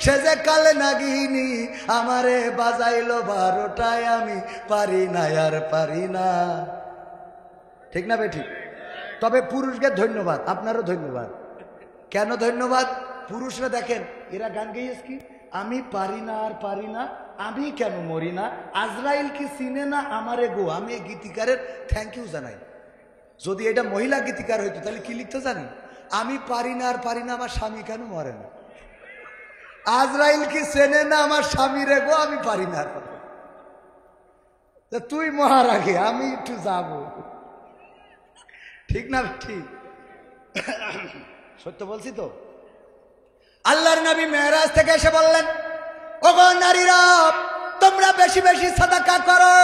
Speaker 1: সে যে কাল নাগিনী, আমারে বাজাইলো 12টায়, আমি পারি না আর পারি না, ঠিক না বেঠিক? তবে পুরুষকে ধন্যবাদ, আপনারও ধন্যবাদ। কেন ধন্যবাদ? পুরুষরা দেখেন এরা গান গেয়েছে কি, আমি পারি না আর পারি না, আমি কেন মরি না, আজরাইল কি চিনে না আমারে গো। আমি এই গীতিকারের থ্যাংক ইউ জানাই। যদি এটা মহিলা গীতিকার হইতো তাহলে কি লিখতে জানেন? আমি পারি না আর পারি না, আমার স্বামী কেন মরে না, আজরাইল কি চেনে না আমার স্বামী রে গো, আমি পারি না আর পারি না, তুই মহার আগে আমি একটু যাবো, ঠিক না? ঠিক সত্য বলছি তো। আল্লাহর নবী মেরাজ থেকে এসে বললেন, ওগো নারীরা তোমরা বেশি বেশি সাদাকা করো,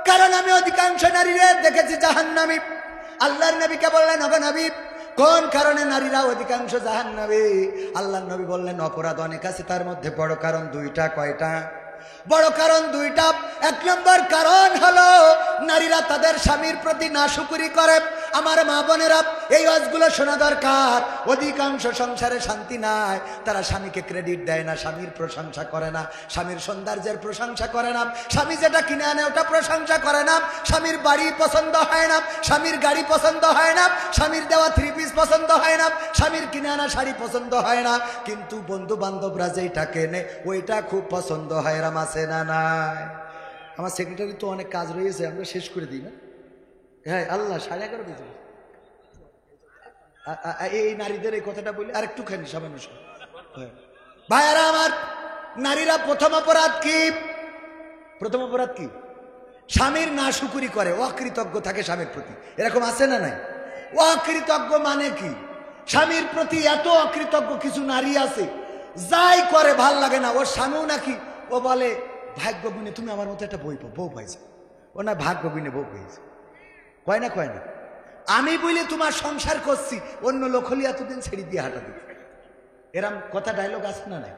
Speaker 1: কারণ আমি অধিকাংশ নারীরা দেখেছি জাহান্নামী। আল্লাহর নবীকে বললেন, ওগো নবী কোন কারণে নারীরা অধিকাংশ জাহান্নামী? আল্লাহর নবী বললেন, অপরাধ অনেক আছে, তার মধ্যে বড় কারণ 2টা। কয়টা? বড় কারণ 2টা। 1 নম্বর কারণ হলো নারীরা তাদের স্বামীর প্রতি নাশুকরি করে। আমার মা বোনেরা এই ওয়াজগুলো শোনা দরকার। অধিকাংশ সংসারে শান্তি নাই, তারা স্বামীকে ক্রেডিট দেয় না, স্বামীর প্রশংসা করে না, স্বামীর সৌন্দর্যের প্রশংসা করে না, স্বামী যেটা কিনে আনে ওটা প্রশংসা করে না, স্বামীর বাড়ি পছন্দ হয় না, স্বামীর গাড়ি পছন্দ হয় না, স্বামীর দেওয়া 3 পিস পছন্দ হয় না, স্বামীর কিনে আনা শাড়ি পছন্দ হয় না, কিন্তু বন্ধু বান্ধবরা যেটা কেনে ওইটা খুব পছন্দ হয়। রাম আছে না নাই? আমার সেক্রেটারি তো অনেক কাজ রয়েছে, আমরা শেষ করে দিই না, হ্যাঁ আল্লাহ 11:30 বেজে গেছে। এই নারীদের এই কথাটা বলি আর একটুখানি সামান্য ভাইয়ারা আমার, নারীরা প্রথম অপরাধ কি? প্রথম অপরাধ কি? স্বামীর নাশুকুরি করে, অকৃতজ্ঞ থাকে স্বামীর প্রতি। এরকম আছে না নাই? অকৃতজ্ঞ মানে কি? স্বামীর প্রতি এত অকৃতজ্ঞ কিছু নারী আছে, যাই করে ভাল লাগে না। ওর স্বামীও নাকি ও বলে ভাগ্য গুণে তুমি আমার মতো একটা বউ পাইছো। ও না ভাগ্য গুণে বউ পেয়েছে, কয় না কয় না। আমি বলি তোমার সংসার করছি, অন্য লোক হলে এতদিন ছেড়ে দিয়ে হাঁটা দিত। এরম কথা ডায়লগ আছে না নাই?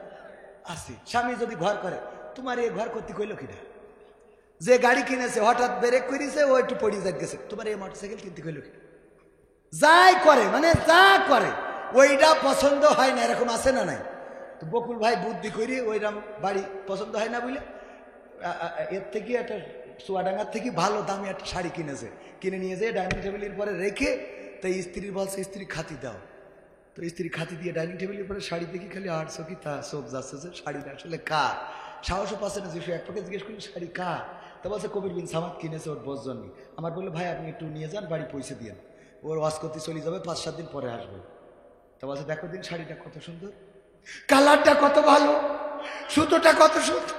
Speaker 1: আছে। স্বামী যদি ঘর করে, তোমার এই ঘর করতে কইলো কিনা? যে গাড়ি কিনেছে হঠাৎ ব্রেক করেছে, ও একটু পড়ে যাচ্ছে, তোমার এই মোটরসাইকেল কিনতে কইলো কিনা? যাই করে মানে যা করে ওইটা পছন্দ হয় না, এরকম আছে না নাই? তো বকুল ভাই বুদ্ধি করি ওইরকম বাড়ি পছন্দ হয় না বলে এর থেকে একটা চুয়াডাঙ্গার থেকে ভালো দামি একটা শাড়ি কিনেছে, কিনে নিয়ে যেয়ে ডাইনিং টেবিলের পরে রেখে, তো স্ত্রী বলছে স্ত্রী খাতি দাও। তো স্ত্রী খাতি দিয়ে ডাইনিং টেবিলের পরে শাড়ি দেখি খালি 800 কি তা চোখ যাচ্ছে যে শাড়িটা আসলে কার। সাহসও পাচ্ছে না যে সে এক পাকে জিজ্ঞেস করলো শাড়ি কার। তা বলছে কবির বিন সামাদ কিনেছে ওর বোঝ জন্য। আমার বললো ভাই আপনি একটু নিয়ে যান, বাড়ি পৌঁছে দিয়ে, ওর ওয়াশ করতে চলে যাবে, 5-7 দিন পরে আসবে। তা বলছে দেখো দিন শাড়িটা কত সুন্দর, কালারটা কত ভালো, সুতোটা কত সুন্দর,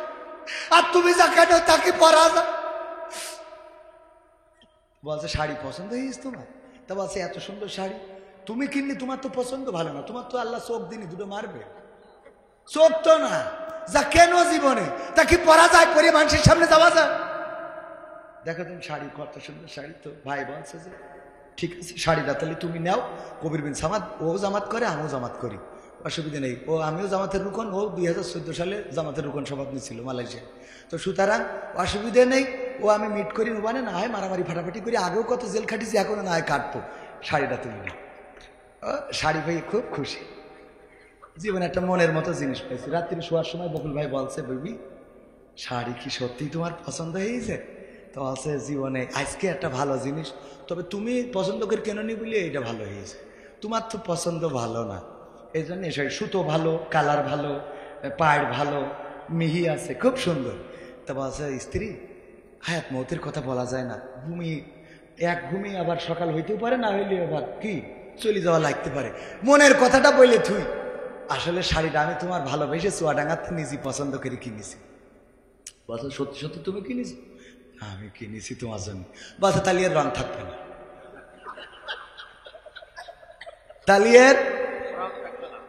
Speaker 1: আর তুমি যা কেন তাকে পরা যা। বলছে শাড়ি পছন্দ হয়েছে তোমার? তা বলছে এত সুন্দর শাড়ি তুমি কিনলে, তোমার তো পছন্দ ভালো না, তোমার তো আল্লাহ চোখ দিনি দুটো মারবে, চোখ তো না যা কেন জীবনে তা কি পরা যায়, পরে মানুষের সামনে যাওয়া যায়। দেখো তুমি শাড়ি কত সুন্দর শাড়ি। তো ভাই বলছে যে ঠিক আছে শাড়িটা তাহলে তুমি নাও। কবির বিন সামাদ ও জামাত করে, আমিও জামাত করি, অসুবিধা নেই। ও আমিও জামাতের রুকন, ও 2014 সালে জামাতের রুকন শপথ নিয়েছিল মালয়েশিয়া। তো সুতরাং অসুবিধে নেই, ও আমি মিট করি, মানে না হয় মারামারি ফাটাফাটি করি, আগেও কত জেল খাটিছি, এখনো না হয় কাটবো। শাড়িটা তুলি না, শাড়ি পেয়ে খুব খুশি, জীবনে একটা মনের মতো জিনিস পেয়েছি। রাত্রি শোয়ার সময় বকুল ভাই বলছে বেবি শাড়ি কি সত্যিই তোমার পছন্দ হয়েছে? তো আছে জীবনে আজকে একটা ভালো জিনিস, তবে তুমি পছন্দ করে কেন নি বলে এইটা ভালো হয়েছে, তোমার তো পছন্দ ভালো না, এই জন্য এসব সুতো ভালো, কালার ভালো, পাড় ভালো, মিহি আছে, খুব সুন্দর। তা বলছে স্ত্রী হায়াত মৌতের কথা বলা যায় না, ঘুমি আবার সকাল হইতেও পারে, না হইলে আবার কি চলে যাওয়া লাগতে পারে, মনের কথাটা বললে তুই আসলে শাড়িটা আমি তোমার ভালোবেসে চুয়াডাঙ্গাতে নিজে পছন্দ করে কিনেছি। বলছে সত্যি সত্যি তুমি কিনেছি? আমি কিনেছি তোমার জন্য। বলছে তাহলে এর রং থাকবে না, তাহলে এর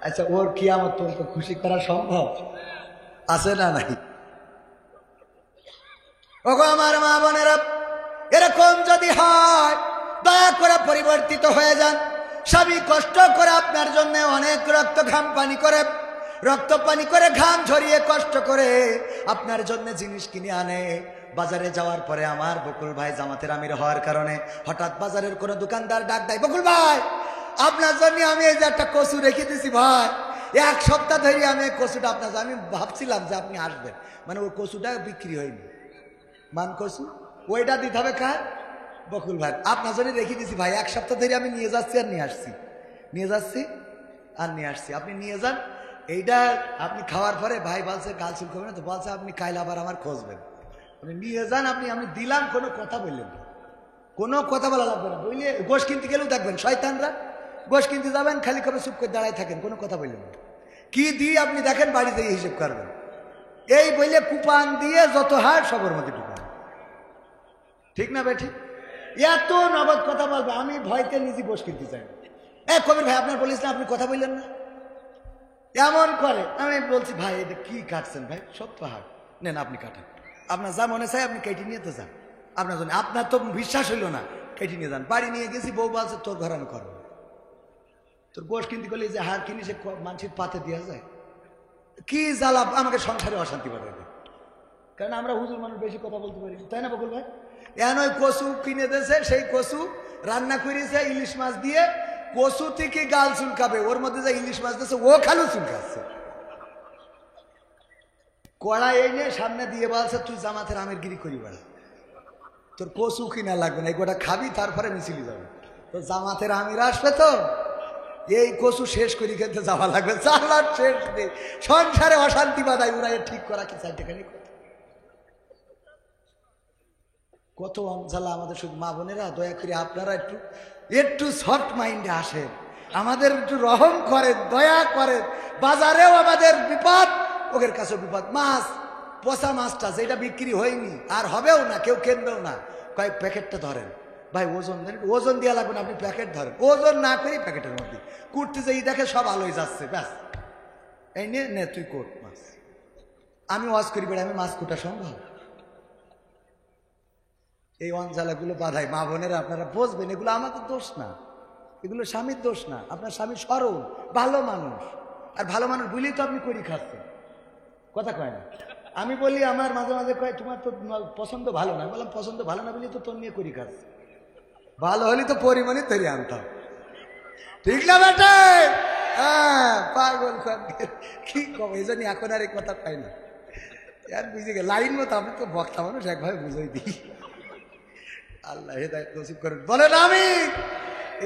Speaker 1: আচ্ছা ওর কিয়ামত পর্যন্ত খুশি করা সম্ভব আছে না নাই? ওগো আমার মা বোনেরা, এরকম যদি হয় দয়া করে পরিবর্তিত হয়ে যান। স্বামী কষ্ট করে আপনার জন্য অনেক রক্ত পানি করে ঘাম ঝরিয়ে কষ্ট করে আপনার জন্য জিনিস কিনে আনে। বাজারে যাওয়ার পরে আমার বকুল ভাই জামাতের আমির হওয়ার কারণে হঠাৎ বাজারের কোনো দোকানদার ডাক দেয়, বকুল ভাই আপনার জন্য আমি এই যে একটা কচু রেখে দিছি ভাই, 1 সপ্তাহ ধরে আমি এই কচুটা আপনার, আমি ভাবছিলাম যে আপনি আসবেন, মানে ওই কচুটা বিক্রি হয়নি, মান কচু ওইটা দিতে হবে কার? বকুল ভাই আপনার জন্য রেখে দিছি ভাই, 1 সপ্তাহ ধরে আমি নিয়ে যাচ্ছি আর নিয়ে আসছি, আপনি নিয়ে যান। এইটা আপনি খাওয়ার পরে ভাই বলছে গাল চুল করবেন, তো বলছে আপনি কাইল আবার আমার খোঁজবেন, আপনি নিয়ে যান। আমি দিলাম, কোনো কথা বললেন না, কোনো কথা বলা লাগবে না। বললে গোশ কিনতে গেলেও দেখবেন শয়তানরা, গোশ কিনতে যাবেন খালি করে চুপ করে দাঁড়ায় থাকেন, কোনো কথা বললেন না। কি দিয়ে আপনি দেখেন বাড়িতে হিসেব করবেন, এই বললে কুপান দিয়ে যত হার সবর মধ্যে ঢুকান, ঠিক না ভাই? ঠিক, এত নগদ কথা বলবে, আমি ভয়তে নিজে গোশ কিনতে চাই। কবির ভাই আপনার বলিস না, আপনি কথা বললেন না, এমন করে। আমি বলছি ভাই এটা কি কাটছেন ভাই, সব তো হাট নেন আপনি কাটেন, আপনার যা মনে চাই আপনি কেটে নিয়ে তো যান, আপনার জন্য। আপনার তো বিশ্বাস হইল না, কেটে নিয়ে যান। বাড়ি নিয়ে গেছি, বউ বলছে তোর ঘর আমি করবো, তোর গোশ কিনতে গেলে যে হার কিনি সে মানুষের পাতে দেওয়া যায়, কি জ্বালা, আমাকে সংসারে অশান্তি বাড়াবে, কারণ আমরা হুজুর মানুষ বেশি কথা বলতে পারি, তাই না বকুল ভাই? এখন ওই কচু কিনে দিয়েছে, সেই কচু রান্না করেছে ইলিশ মাছ দিয়ে, কচু থেকে গাল চুলকাবে, ওর মধ্যে যে ইলিশ মাছ দিয়েছে ও খালু চুলকাচ্ছে, কড়াই এনে সামনে দিয়ে বলছে তুই জামাতের আমের গিরি করি বেড়া, তোর কচু কিনা লাগবে না, এই গোটা খাবি তারপরে মিছিলে যাবে, তো জামাতের আমির আসবে, তো এই কচু শেষ করি খেতে যাওয়া লাগবে, চালার শেষ নেই, সংসারে অশান্তি বাধায় ওরা ঠিক করা কি চাইতে খানি কথা। কত অঞ্চলা আমাদের শুধু মা বোনেরা, দয়া করে আপনারা একটু সফট মাইন্ডে আসেন, আমাদের একটু রহম করেন, দয়া করেন। বাজারেও আমাদের বিপদ, ওদের কাছেও বিপদ। মাছ, পচা মাছটা যেটা বিক্রি হয়নি আর হবেও না, কেউ কিনবেও না, কয়েক প্যাকেটটা ধরেন ভাই, ওজন দেন, ওজন দেওয়া লাগবে না, আপনি প্যাকেট ধরেন, ওজন না করি প্যাকেটের মধ্যে কুটতে যাই দেখে সব আলোয় যাচ্ছে, ব্যাস এই নে তুই কোট মাছ। আমি ওয়াজ করি বেড়ে, আমি মাছ কুটা সম্ভব? এই অঞ্জালাগুলো বাধাই। মা বোনেরা আপনারা বুঝবেন, এগুলো আমাদের দোষ না, এগুলো স্বামীর দোষ না। আপনার স্বামী সরল ভালো মানুষ, আর ভালো মানুষ বলেই তো আপনি করি খাচ্ছেন, কথা কয় না। আমি বলি আমার মাঝে মাঝে কয় তোমার তো পছন্দ ভালো না, বললাম পছন্দ ভালো না বলি তো তোর নিয়ে করি খাচ্ছে, ভালো হলে তো পরিমাণে তৈরি আনতাম, ঠিক না বেটে? হ্যাঁ পাগল কি কম, এই জন্য এখন আর এই কথা পাই না, আর বুঝে গে লাইন মতো। আপনি তো বক্তা মানুষ, একভাবে বুঝাই দিই। আল্লাহ হেদায়েত নসিব করেন, বলেন আমিন।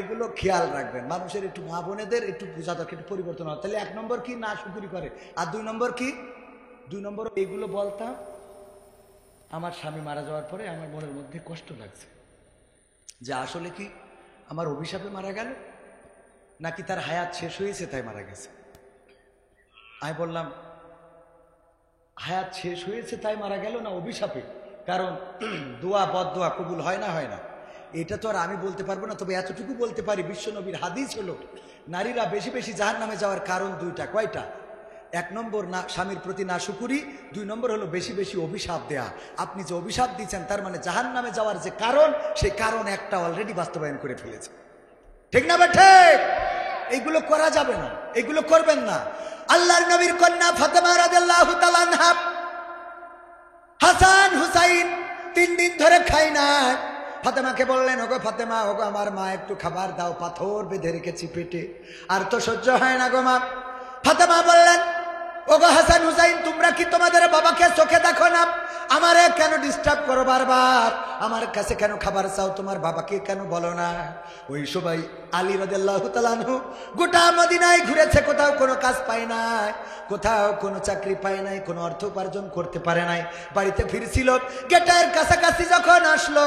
Speaker 1: এগুলো খেয়াল রাখবেন, মানুষের একটু মা বোনেদের একটু বোঝা দরকার, একটু পরিবর্তন হয়। তাহলে 1 নম্বর কি, না শুকুরি করে। আর 2 নম্বর কি, 2 নম্বর এগুলো বলতাম, আমার স্বামী মারা যাওয়ার পরে আমার মনের মধ্যে কষ্ট লাগছে যে আসলে কি আমার অভিশাপে মারা গেল নাকি তার হায়াত শেষ হয়েছে তাই মারা গেছে। আমি বললাম হায়াত শেষ হয়েছে তাই মারা গেল না অভিশাপে, কারণ দোয়া বদদোয়া কবুল হয় না, এটা তো আর আমি বলতে পারবো না। তবে এতটুকু বলতে পারি, বিশ্বনবীর হাদিস হলো নারীরা বেশি বেশি জাহান্নামে যাওয়ার কারণ 2টা। কয়টা? 1 নম্বর না স্বামীর প্রতি না শুকুরি, 2 নম্বর হলো বেশি বেশি অভিশাপ দেয়া। আপনি যে অভিশাপ দিচ্ছেন তার মানে জাহান্নামে যাওয়ার যে কারণ, সেই কারণ একটা অলরেডি বাস্তবায়ন করে ফেলেছে, ঠিক না বেঠে? এইগুলো করা যাবে না, এগুলো করবেন না। আল্লাহর নবীর কন্যা ফাতেমা রাদিয়াল্লাহু তাআলা আনহা, হাসান হুসাইন 3 দিন ধরে খায় না। ফাতেমাকে বললেন, ওগো ফাতেমা, ওগো আমার মা, একটু খাবার দাও, পাথর বেঁধে রেখেছি পেটে, আর তো সহ্য হয় না গো মা। ফাতেমা বললেন, ওগো হাসান হুসাইন, তোমরা কি তোমাদের বাবাকে চোখে দেখো না? আমারে কেন ডিস্টার্ব করো বারবার? আমার কাছে কেন খাবার চাও? তোমার বাবাকে কেন বলো না? ওই সবাই আলী রাদিয়াল্লাহু তাআলা আনহু গোটা মদিনায় ঘুরেছে, কোথাও কোনো কাজ পায় নাই, কোথাও কোনো চাকরি পায় নাই, কোনো অর্থ উপার্জন করতে পারে নাই। বাড়িতে ফিরছিল, গেটের কাছাকাছি যখন আসলো,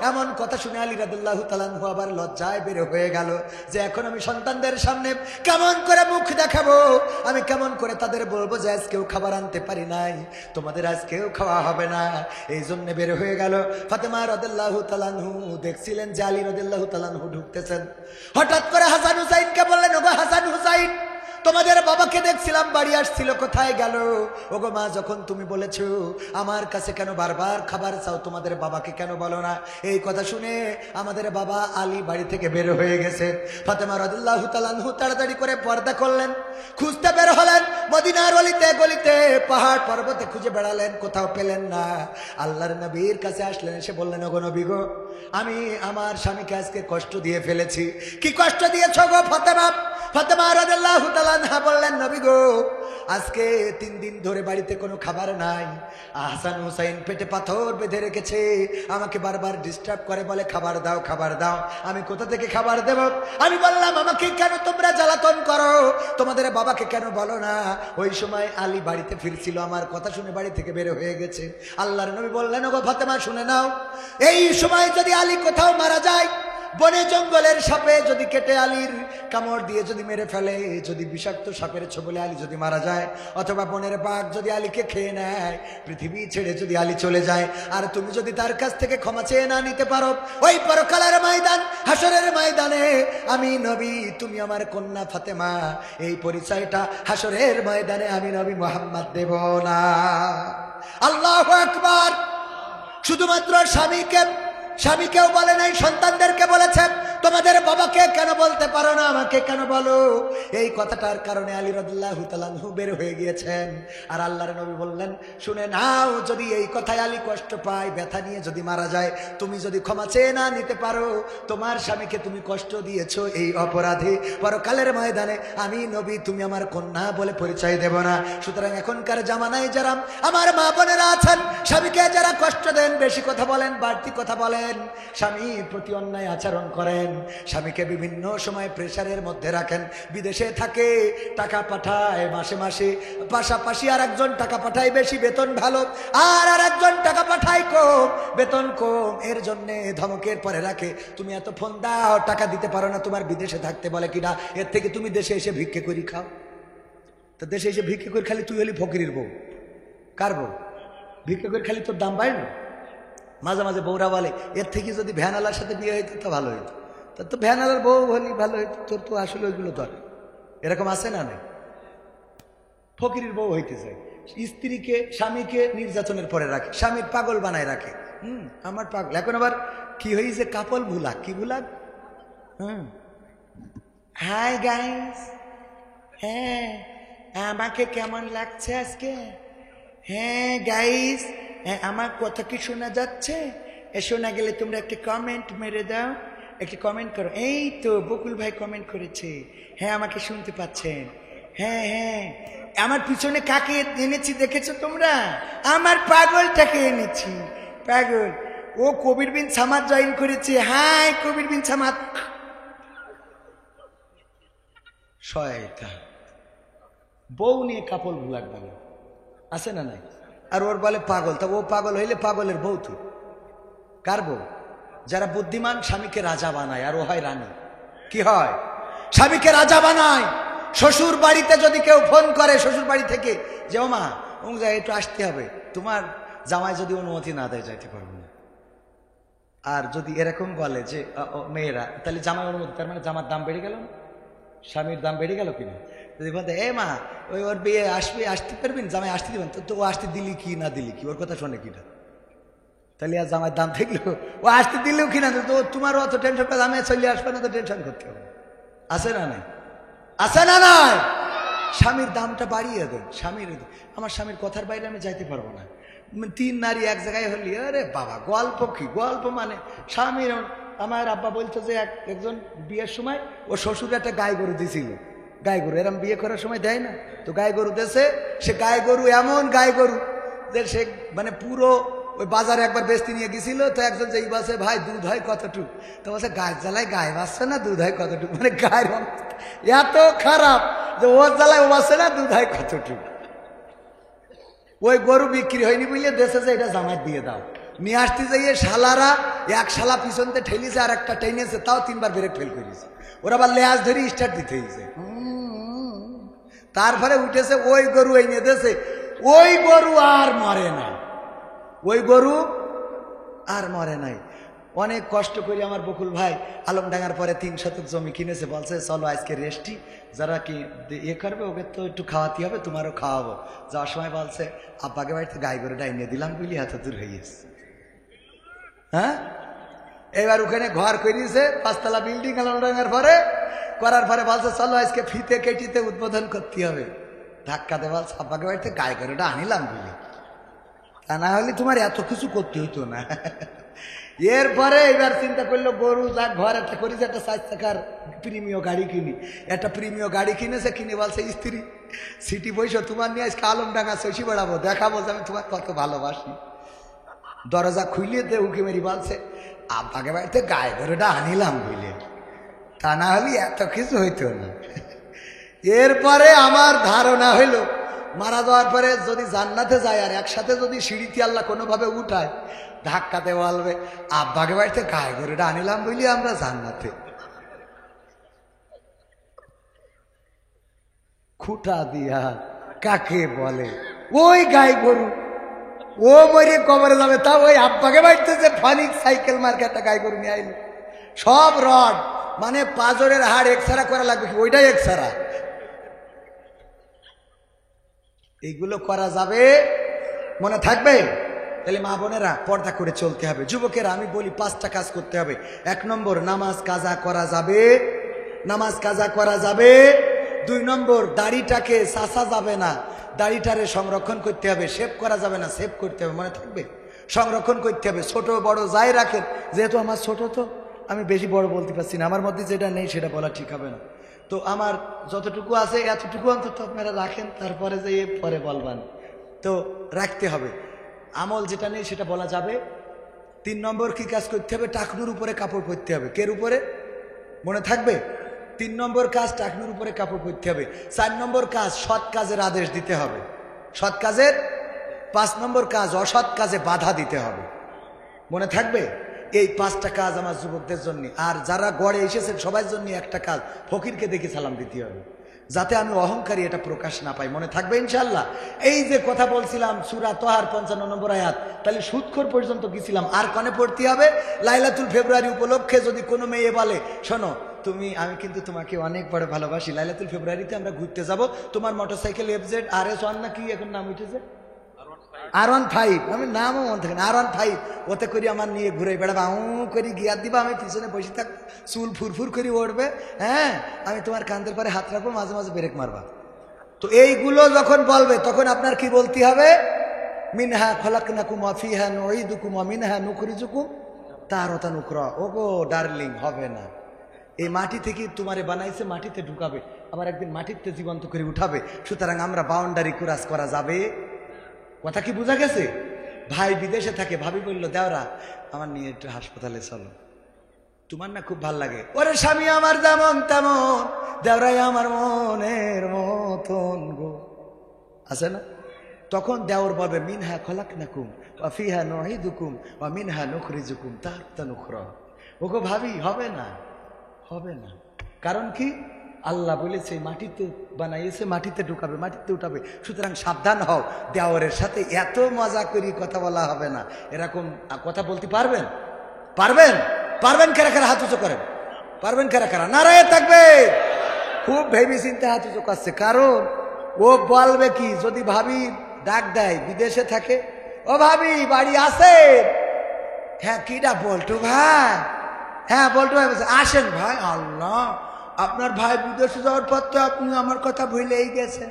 Speaker 1: এমন কথা শুনে আলী রাদিয়াল্লাহু তাআলা আনহু আবার লজ্জায় বের হয়ে গেল যে এখন আমি সন্তানদের সামনে কেমন করে মুখ দেখাবো, আমি কেমন করে তাদের বলবো যে আজকেও খাবার আনতে পারি নাই, তোমাদের আজকেও খাওয়া হবে না। এই জন্য বের হয়ে গেল। ফাতেমা রাদিয়াল্লাহু তাআলা আনহু দেখছিলেন যে আলী রাদিয়াল্লাহু তাআলা আনহু ঢুকতেছেন। হঠাৎ করে হাসান হুসাইনকে বললেন, ওগো হাসান হুসাইন, তোমাদের বাবাকে দেখছিলাম বাড়ি আসছিল, কোথায় গেল? ওগো মা, যখন তুমি বলেছো আমার কাছে কেন বারবার খাবার চাও, তোমাদের বাবাকে কেন বলো না? এই কথা শুনে আমাদের বাবা আলী বাড়ি থেকে বের হয়ে গেছে। ফাতেমা রাদিয়াল্লাহু তাআলা আনহু তাড়াতাড়ি করে পর্দা করলেন, খুঁজতে বের হলেন, মদিনার অলিতে গলিতে পাহাড় পর্বতে খুঁজে বেড়ালেন, কোথাও পেলেন না। আল্লাহর নবীর কাছে আসলেন, এসে বললেন, ওগো নবী গো, আমি আমার স্বামীকে আজকে কষ্ট দিয়ে ফেলেছি। কি কষ্ট দিয়েছ গো ফাতেমা? ফাতেমা রাদিয়াল্লাহু তাআলা আনহা বললেন, নবী গো, আজকে 3 দিন ধরে বাড়িতে কোনো খাবার নাই, হাসান হুসাইন পেটে পাথর বেঁধে রেখেছে, আমাকে বারবার ডিস্টার্ব করে, বলে খাবার দাও খাবার দাও। আমি কোথা থেকে খাবার দেব? আমি বললাম, আমাকে কেন তোমরা জ্বালাতন করো, তোমাদের বাবাকে কেন বলো না? ওই সময় আলী বাড়িতে ফিরছিল, আমার কথা শুনে বাড়ি থেকে বের হয়ে গেছে। আল্লাহর নবী বললেন, ওগো ফাতেমা, শুনে নাও, এই সময় যদি আলী কোথাও মারা যায়, বনে জঙ্গলের সাপে যদি কেটে আলীর কামড় দিয়ে যদি মেরে ফেলে, যদি বিষাক্ত সাপের ছোবলে আলী যদি মারা যায়, অথবা বনের বাঘ যদি আলীকে খেয়ে নেয়, পৃথিবী ছেড়ে যদি আলী চলে যায়, আর তুমি যদি তার কাছ থেকে ক্ষমা চেয়ে না নিতে পারো, ওই পরকালের ময়দান, হাসরের ময়দানে আমি নবী, তুমি আমার কন্যা ফাতেমা, এই পরিচয়টা হাসরের ময়দানে আমি নবী মুহাম্মদ দেব না। আল্লাহু আকবার। শুধুমাত্র স্বামীকেও বলে নাই, সন্তানদেরকে বলেছেন, তোমাদের বাবাকে কেন বলতে পারো না, আমাকে কেন বলো? এই কথাটার কারণে আলী রাদিয়াল্লাহু তাআলা আনহু বের হয়ে গিয়েছেন। আর আল্লাহর নবী বললেন, শুনে নাও, যদি এই কথায় আলী কষ্ট পায়, ব্যথা নিয়ে যদি মারা যায়, তুমি যদি ক্ষমা চেয়ে না নিতে পারো, তোমার স্বামীকে তুমি কষ্ট দিয়েছো, এই অপরাধে পরকালের ময়দানে আমি নবী, তুমি আমার কন্যা বলে পরিচয় দেব না। সুতরাং এখনকার জামানায় যারা আমার মা বোনেরা আছেন, স্বামীকে যারা কষ্ট দেন, বেশি কথা বলেন, বাড়তি কথা বলেন, স্বামীর প্রতি অন্যায় আচরণ করেন, বলেন, স্বামীকে বিভিন্ন সময় প্রেসারের মধ্যে রাখেন, বিদেশে থাকে, টাকা পাঠায় মাসে মাসে, পাশাপাশি আর একজন টাকা পাঠায় বেশি, বেতন ভালো, আর একজন টাকা পাঠায় কম, বেতন কম, এর জন্য ধমকের পরে রাখে, তুমি এত ফোন দাও, টাকা দিতে পারো না, তোমার বিদেশে থাকতে বলে কিনা, এর থেকে তুমি দেশে এসে ভিক্ষে করি খাও। তো দেশে এসে ভিক্ষে করে খালি তুই হলি ফকিরের বউ, কার বউ? ভিক্ষে করে খালি তোর দাম বাড়লো। মাঝে মাঝে বউরা বলে, এর থেকে যদি ভ্যানালার সাথে বিয়ে হইতো তো ভালো হইতো, তো ভ্যানালার বউ হলি ভালো হইতো, তোর তো আসলে ওইগুলো তোর এরকম আছে না? নাই, ফকিরের বউ হইতে চায়, স্ত্রীকে স্বামীকে নির্যাতনের পরে রাখে, স্বামীর পাগল বানায় রাখে। আমার পাগল এখন আবার কি হয়েছে, কাপল ভুলাক, কি ভুলাক? হাই গাইস, হ্যাঁ আমাকে কেমন লাগছে আজকে? হ্যাঁ গাইস, আমার কথা কি শোনা যাচ্ছে? শোনা গেলে তোমরা একটা কমেন্ট মেরে দাও, একটা কমেন্ট করো। এই তো বকুল ভাই কমেন্ট করেছে, হ্যাঁ আমাকে শুনতে পাচ্ছেন। হ্যাঁ হ্যাঁ, আমার পিছনে কাকে এনেছি দেখেছো তোমরা? আমার পাগলটাকে এনেছি, পাগল। ও কবির বিন সামাদ জয়েন করেছে। হাই কবির বিন সামাদ। শয়তান বউ নিয়ে কাপল ভুলাক বলে, আছে না নাই? আর ওর বলে পাগল। তা ও পাগল হইলে পাগলের বউ তুই, কার বউ? যারা বুদ্ধিমান স্বামীকে রাজা বানায়, আর ও হয় রানী। কি হয়? স্বামীকে রাজা বানায়। শ্বশুর বাড়িতে যদি কেউ ফোন করে শ্বশুর বাড়ি থেকে, যে ও মা ও যা একটু আসতে হবে, তোমার জামাই যদি অনুমতি না দেয় যাইতে পারবো না। আর যদি এরকম বলে যে মেয়েরা, তাহলে জামাই অনুমতি, তার মানে জামার দাম বেড়ে গেল না, স্বামীর দাম বেড়ে গেল কিনা? যদি বলতে এ মা ওই ওর বিয়ে আসবে, আসতে পারবেন, জামাই আসতে দিবেন, তো ও আসতে দিলি কি না দিলি কি, ওর কথা শোনে কিনা? তাহলে আর জামাই দাম থাকলো, ও আসতে দিলেও কিনা, তো তোমারও অত টেনশন করে, আমি চলে আসবে না, তো টেনশন করতে হবে। আছে না নাই? আছে না নাই? স্বামীর দামটা বাড়িয়ে দেন। স্বামীর, আমার স্বামীর কথার বাইরে আমি যাইতে পারবো না। 3 নারী এক জায়গায় হলি, আরে বাবা গল্প কি গল্প, মানে স্বামীর। আমার আব্বা বলতো যে একজন বিয়ের সময় ও শ্বশুর একটা গাই গরু দিছিল, গাই গরু এরম বিয়ে করার সময় দেয় না, তো গাই গরু দেশে, সে গাই গরু এমন গাই গরু যে সে মানে পুরো ওই বাজারে একবার বেচতে নিয়ে গেছিল, তো একজন যেই বসে ভাই দুধ হয় কতটুক, তো বলছে গায়ের জ্বালায় গায়ে বাঁচছে না, দুধ হয় কতটুক, মানে গায়ের এত খারাপ যে ওর জ্বালায় ও বাঁচছে না, দুধ হয় কতটুক। ওই গরু বিক্রি হয়নি বুঝলে দেশে যে এটা জামাই দিয়ে দাও, নিয়ে আসতে যাইয়ে শালারা এক শালা পিছনতে ঠেলিছে আর একটা টেনেছে, তাও 3 বার ব্রেক ফেল করেছে, ওরা আবার লেজ ধরে স্টার্ট দিতে হয়েছে। তারপরে উঠেছে ওই গরু এনে দেশে, ওই গরু আর মরে নাই, ওই গরু আর মরে নাই। অনেক কষ্ট করি আমার বকুল ভাই আলমডাঙ্গার পরে 3 শতক জমি কিনেছে, বলছে চলো আজকে রেস্টি, যারা কি ইয়ে করবে ওকে তো একটু খাওয়াতে হবে, তোমারও খাওয়াবো। যাওয়ার সময় বলছে আব্বাকে বাড়িতে গাই গরুটা এনে দিলাম বুঝলি এত দূর হয়ে গেছে। হ্যাঁ, এবার ওখানে ঘর করিয়েছে 5 তলা বিল্ডিং আলমডাঙ্গার পরে, করার পরে বলছে চলো আজকে ফিতে কেটিতে উদ্বোধন করতে হবে। ধাক্কাতে বলছে আব্বাকে বাড়িতে গাই গরুটা আনিলাম বুঝলি, তা না হলে তোমার এত কিছু করতে হইতো না। এরপরে এবার চিন্তা করলো গরু যা ঘর একটা করেছে, একটা 4 চাকার প্রিমিয় গাড়ি কিনি, একটা প্রিমিয় গাড়ি কিনেছে, কিনে বলছে স্ত্রী সিটি বইসো, তোমার নিয়ে আজকে আলমডাঙ্গা শশী বেড়াবো, দেখাবো যে আমি তোমার কত ভালোবাসি। দরজা খুইলে দে উকি মেরি বলছে আব্বাকে বাড়িতে গায়ে গরুটা আনিলাম বুঝলে, তা না হলে এত কিছু হইতো না। এরপরে আমার ধারণা হইলো মারা যাওয়ার পরে যদি জান্নাতে যায় আর একসাথে যদি সিঁড়িতে আল্লাহ কোনোভাবে উঠায়, ধাক্কাতে বলবে আব্বাকে বাড়িতে গায়ে গরুটা আনিলাম বলি আমরা জান্নাতে। খুঁটা দিয়া কাকে বলে? ওই গাই গরু ও মরে কবরে যাবে, তা ওই আব্বাকে বাড়িতে যে ফানিক সাইকেল মার্কে একটা গাই গরু নিয়ে আইলো, সব রড মানে পাঁজরের হাড় এক্সরা করা লাগবে, ওইটাই এক্সরা। এইগুলো করা যাবে, মনে থাকবে? তাহলে মা বোনেরা পর্দা করে চলতে হবে। যুবকেরা আমি বলি 5টা কাজ করতে হবে। 1 নম্বর নামাজ কাজা করা যাবে, নামাজ কাজা করা যাবে। 2 নম্বর দাড়িটাকে চাচা যাবে না, দাড়িটারে সংরক্ষণ করতে হবে, শেভ করা যাবে না, শেভ করতে হবে, মনে থাকবে? সংরক্ষণ করতে হবে। ছোট বড় যাই রাখেন, যেহেতু আমার ছোট তো আমি বেশি বড় বলতে পারছি না, আমার মধ্যে যেটা নেই সেটা বলা ঠিক হবে না, তো আমার যতটুকু আছে এতটুকু অন্তত আপনারা রাখেন, তারপরে যে পরে বলবেন, তো রাখতে হবে। আমল যেটা নেই সেটা বলা যাবে। 3 নম্বর কি কাজ করতে হবে? টাকনুর উপরে কাপড় পরতে হবে। কের উপরে? মনে থাকবে? 3 নম্বর কাজ, টাকনুর উপরে কাপড় পরতে হবে। 4 নম্বর কাজ, সৎ কাজের আদেশ দিতে হবে, সৎ কাজের। 5 নম্বর কাজ, অসৎ কাজে বাধা দিতে হবে। মনে থাকবে? এই 5টা কাজ আমার যুবকদের জন্য। আর যারা গড়ে এসেছেন সবার জন্য একটা কাজ, ফকিরকে দেখে সালাম দিতে হবে, যাতে আমি অহংকারী এটা প্রকাশ না পাই। মনে থাকবে ইনশাল্লাহ? এই যে কথা বলছিলাম সূরা তাহার 55 নম্বর আয়াত, তাহলে সুদখোর পর্যন্ত গেছিলাম। আর কনে পড়তে হবে? লাইলাতুল ফেব্রুয়ারি উপলক্ষে যদি কোনো মেয়ে বলে, শোনো তুমি, আমি কিন্তু তোমাকে অনেক বড় ভালোবাসি, লাইলাতুল ফেব্রুয়ারিতে আমরা ঘুরতে যাব, তোমার মোটরসাইকেল FZ RS1 না কি এখন নাম উঠেছে, R15, আমি নামও মনে থাকে না, R15, ওতে করি আমার নিয়ে ঘুরে বেড়াবা, করি গিয়ার দিবা, আমি পিছনে বসে থাক, চুল ফুরফুর করে উঠবে, হ্যাঁ, আমি তোমার কান্দের পরে হাত রাখবো, মাঝে মাঝে ব্রেক মারবা। তো এইগুলো যখন বলবে তখন আপনার কি বলতে হবে? মিনহা খলাকনাকুম ওয়া ফিহা নুঈদুকুম ওয়া মিনহা নুখরিজুকুম তারাতান উখরা। ওগো ডার্লিং, হবে না, এই মাটি থেকে তোমারে বানাইছে, মাটিতে ঢুকাবে, আবার একদিন মাটিতে জীবন্ত করে উঠাবে, সুতরাং আমরা বাউন্ডারি ক্রস করা যাবে। কথা কি বোঝা গেছে? ভাই বিদেশে থাকে, ভাবি বলল, দেওরা আমার নিয়ে একটু হাসপাতালে চলো, তোমার না খুব ভাল লাগে। ওরে স্বামী আমার যেমন তেমন, দেওরাই আমার মনের মতন গো, আছে না? তখন দেওর বলবে, মিনহা খলাকনাকুম ওয়া ফিহা নুঈদুকুম ওয়া মিনহা নুখরিজুকুম তারাতান উখরা। ওগো ভাবি, হবে না, হবে না। কারণ কি? আল্লাহ বলেছে মাটিতে বানাইছে, মাটিতে ঢুকাবে, মাটিতে উঠাবে, সুতরাং সাবধান হও। দেওরের সাথে এত মজা করি কথা বলা হবে না। এরকম কথা বলতে পারবেন? পারবেন? পারবেন কারা কারা হাত উঁচু করেন? পারবেন কারা কারা? নারায়ে তাকবীর। খুব ভেবে চিন্তে হাত উঁচু করছে, কারণ ও বলবে কি, যদি ভাবি ডাক দেয়, বিদেশে থাকে, ও ভাবি বাড়ি আছে? হ্যাঁ, কিডা? বল্টু ভাই। হ্যাঁ বল্টু ভাই বলছে, আসেন ভাই। আল্লাহ, আপনার ভাই বিদেশে যাওয়ার পর তো আপনি আমার কথা ভুলেই গেছেন।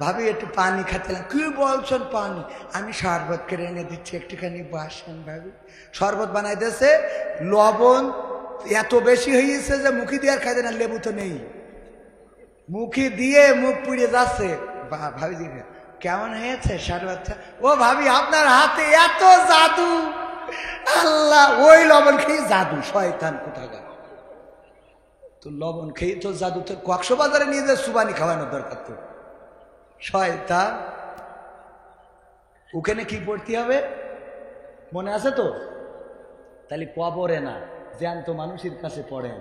Speaker 1: ভাবি একটু পানি খাতে। কি বলছেন পানি? আমি শরবত করে এনে দিচ্ছি, একটুখানি বসেন ভাবি। শরবত বানাই দিয়েছে, লবণ এত বেশি হয়েছে যে মুখি দিয়ে আর খাইতে না, লেবু তো নেই, মুখি দিয়ে মুখ পুড়ে যাচ্ছে। ভাবি দিকে কেমন হয়েছে শরবতটা? ও ভাবি, আপনার হাতে এত জাদু, আল্লাহ, ওই লবণ খেয়ে জাদু, শয়তান কোথাকার। তো লবণ খেয়ে তো জাদু, তো কক্সবাজারে নিয়ে যে সুবানি খাওয়ানোর দরকার তো, শয়তান। ওখানে কি পড়তে হবে মনে আছে তো? তাহলে কবরে না, জ্যান্ত মানুষের কাছে পড়েন।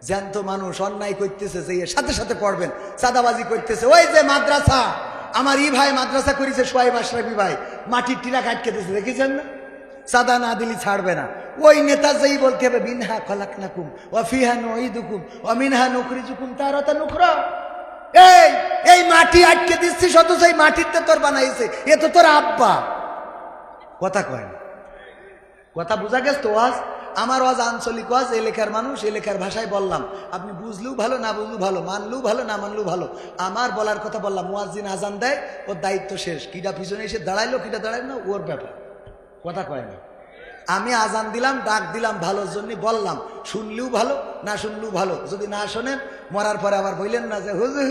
Speaker 1: জ্যান্ত মানুষ অন্যায় করতেছে, যে সাথে সাথে পড়বেন। চাঁদাবাজি করতেছে, ওই যে মাদ্রাসা, আমার ভাই মাদ্রাসা করেছে, সোহাইব আশরাফি ভাই, মাটির টিরা কাটকে দিয়েছে, দেখেছেন না? চাঁদা না দিলে ছাড়বে না। ওই নেতা যেই বলতে হবে, মিনহা খলাকনাকুম ওয়া ফিহা নুঈদুকুম ওয়া মিনহা নুখরিজুকুম তারাতান উখরা। এই মাটি আটকে দিচ্ছিস, অথচ এই মাটিতে তোর বানাইছে, এ তো তোর আব্বা। কথা কয় না? কথা বোঝা গেছে তো? ওয়াজ আমার ওয়াজ আঞ্চলিক ওয়াজ, এলাকার মানুষ, এলাকার ভাষায় বললাম। আপনি বুঝলেও ভালো, না বুঝলেও ভালো, মানলেও ভালো, না মানলেও ভালো। আমার বলার কথা বললাম। মুয়াজ্জিন আজান দেয়, ওর দায়িত্ব শেষ। কিটা পিছনে এসে দাঁড়াইলো, কিটা দাঁড়াইলো না, ওর ব্যাপার। কথা কয় না? আমি আজান দিলাম, ডাক দিলাম, ভালোর জন্য বললাম। শুনলেও ভালো, না শুনলেও ভালো। যদি না শোনেন, মরার পরে আবার বললেন না যে হুজুর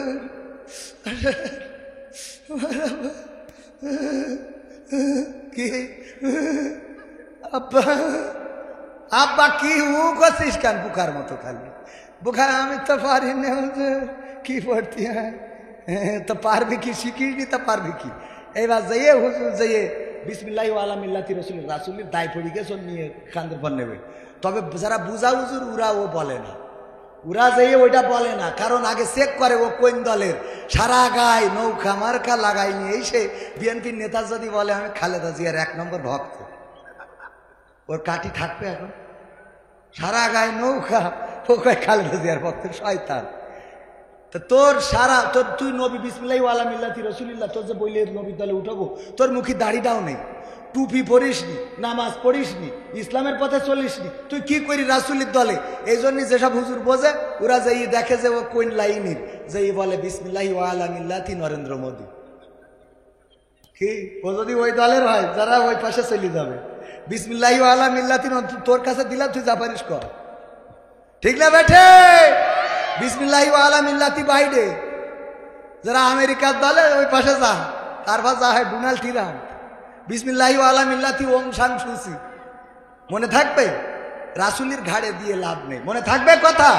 Speaker 1: কি আব্বা, আব্বা কি হু করছিস কেন বুকার মতো? খালি বুখার, আমি তো পারি না হুজুর। কি পড়তে হয়? তো পারবি কি? শিখিস নি তো পারবি কি? এইবার যাইয়ে হুজুর যাইয়ে বিসমিল্লাহি ওয়া আলা মিল্লাতি রাসূলির, রাসূলের দায় পড়ে গেছে, নিয়ে কান্দের পর নেবে। তবে যারা বুঝা হুজুর, ওরা ও বলে না, ওরা যাইয়ে ওইটা বলে না। কারণ আগে চেক করে ও কোন দলের। সারা গায়ে নৌকা মার্কা লাগাই নিয়ে এসে বিএনপির নেতা যদি বলে আমি খালেদা জিয়ার 1 নম্বর ভক্ত, ওর কাটি থাকবে এখন? সারা গায়ে নৌকা, ও কয় খালেদা জিয়ার ভক্ত, শয়তান। তো তোর সারা, তোর তুই নবী বিসমিল্লাহি ওয়া আলা মিল্লাতি রাসূলিল্লাহ, তোর যে বইলে নবীর দলে উঠাবো, তোর মুখে দাড়িটাও নেই, টুপি পরিসনি, নামাজ পড়িসনি, ইসলামের পথে চলিসনি, তুই কি করি রাসূলের দলে? এই জন্য যেসব হুজুর বোঝে, ওরা যেই দেখে যে ও কোন লাইনের, যেই বলে বিসমিল্লাহি ওয়া আলা মিল্লাতি নরেন্দ্র মোদী। কি ও যদি ওই দলের হয়, যারা ওই পাশে চলে যাবে। বিসমিল্লাহি ওয়া আলা মিল্লাতি তোর কাছে দিলাম, তুই যা পারিস কর, ঠিক না বেঠে? বিসমিল্লাহি ওয়া আলা মিল্লাতি বাইডে, যারা আমেরিকার দলে ওই পাশে যা, তার পাশে যা হয় ডোনাল্ড ট্রাম্প। বিসমিল্লাহি ওয়া আলা মিল্লাতি ওং সান সুচি। মনে থাকবে? রাসূলের ঘাড়ে দিয়ে লাভ নেই। মনে থাকবে কথা?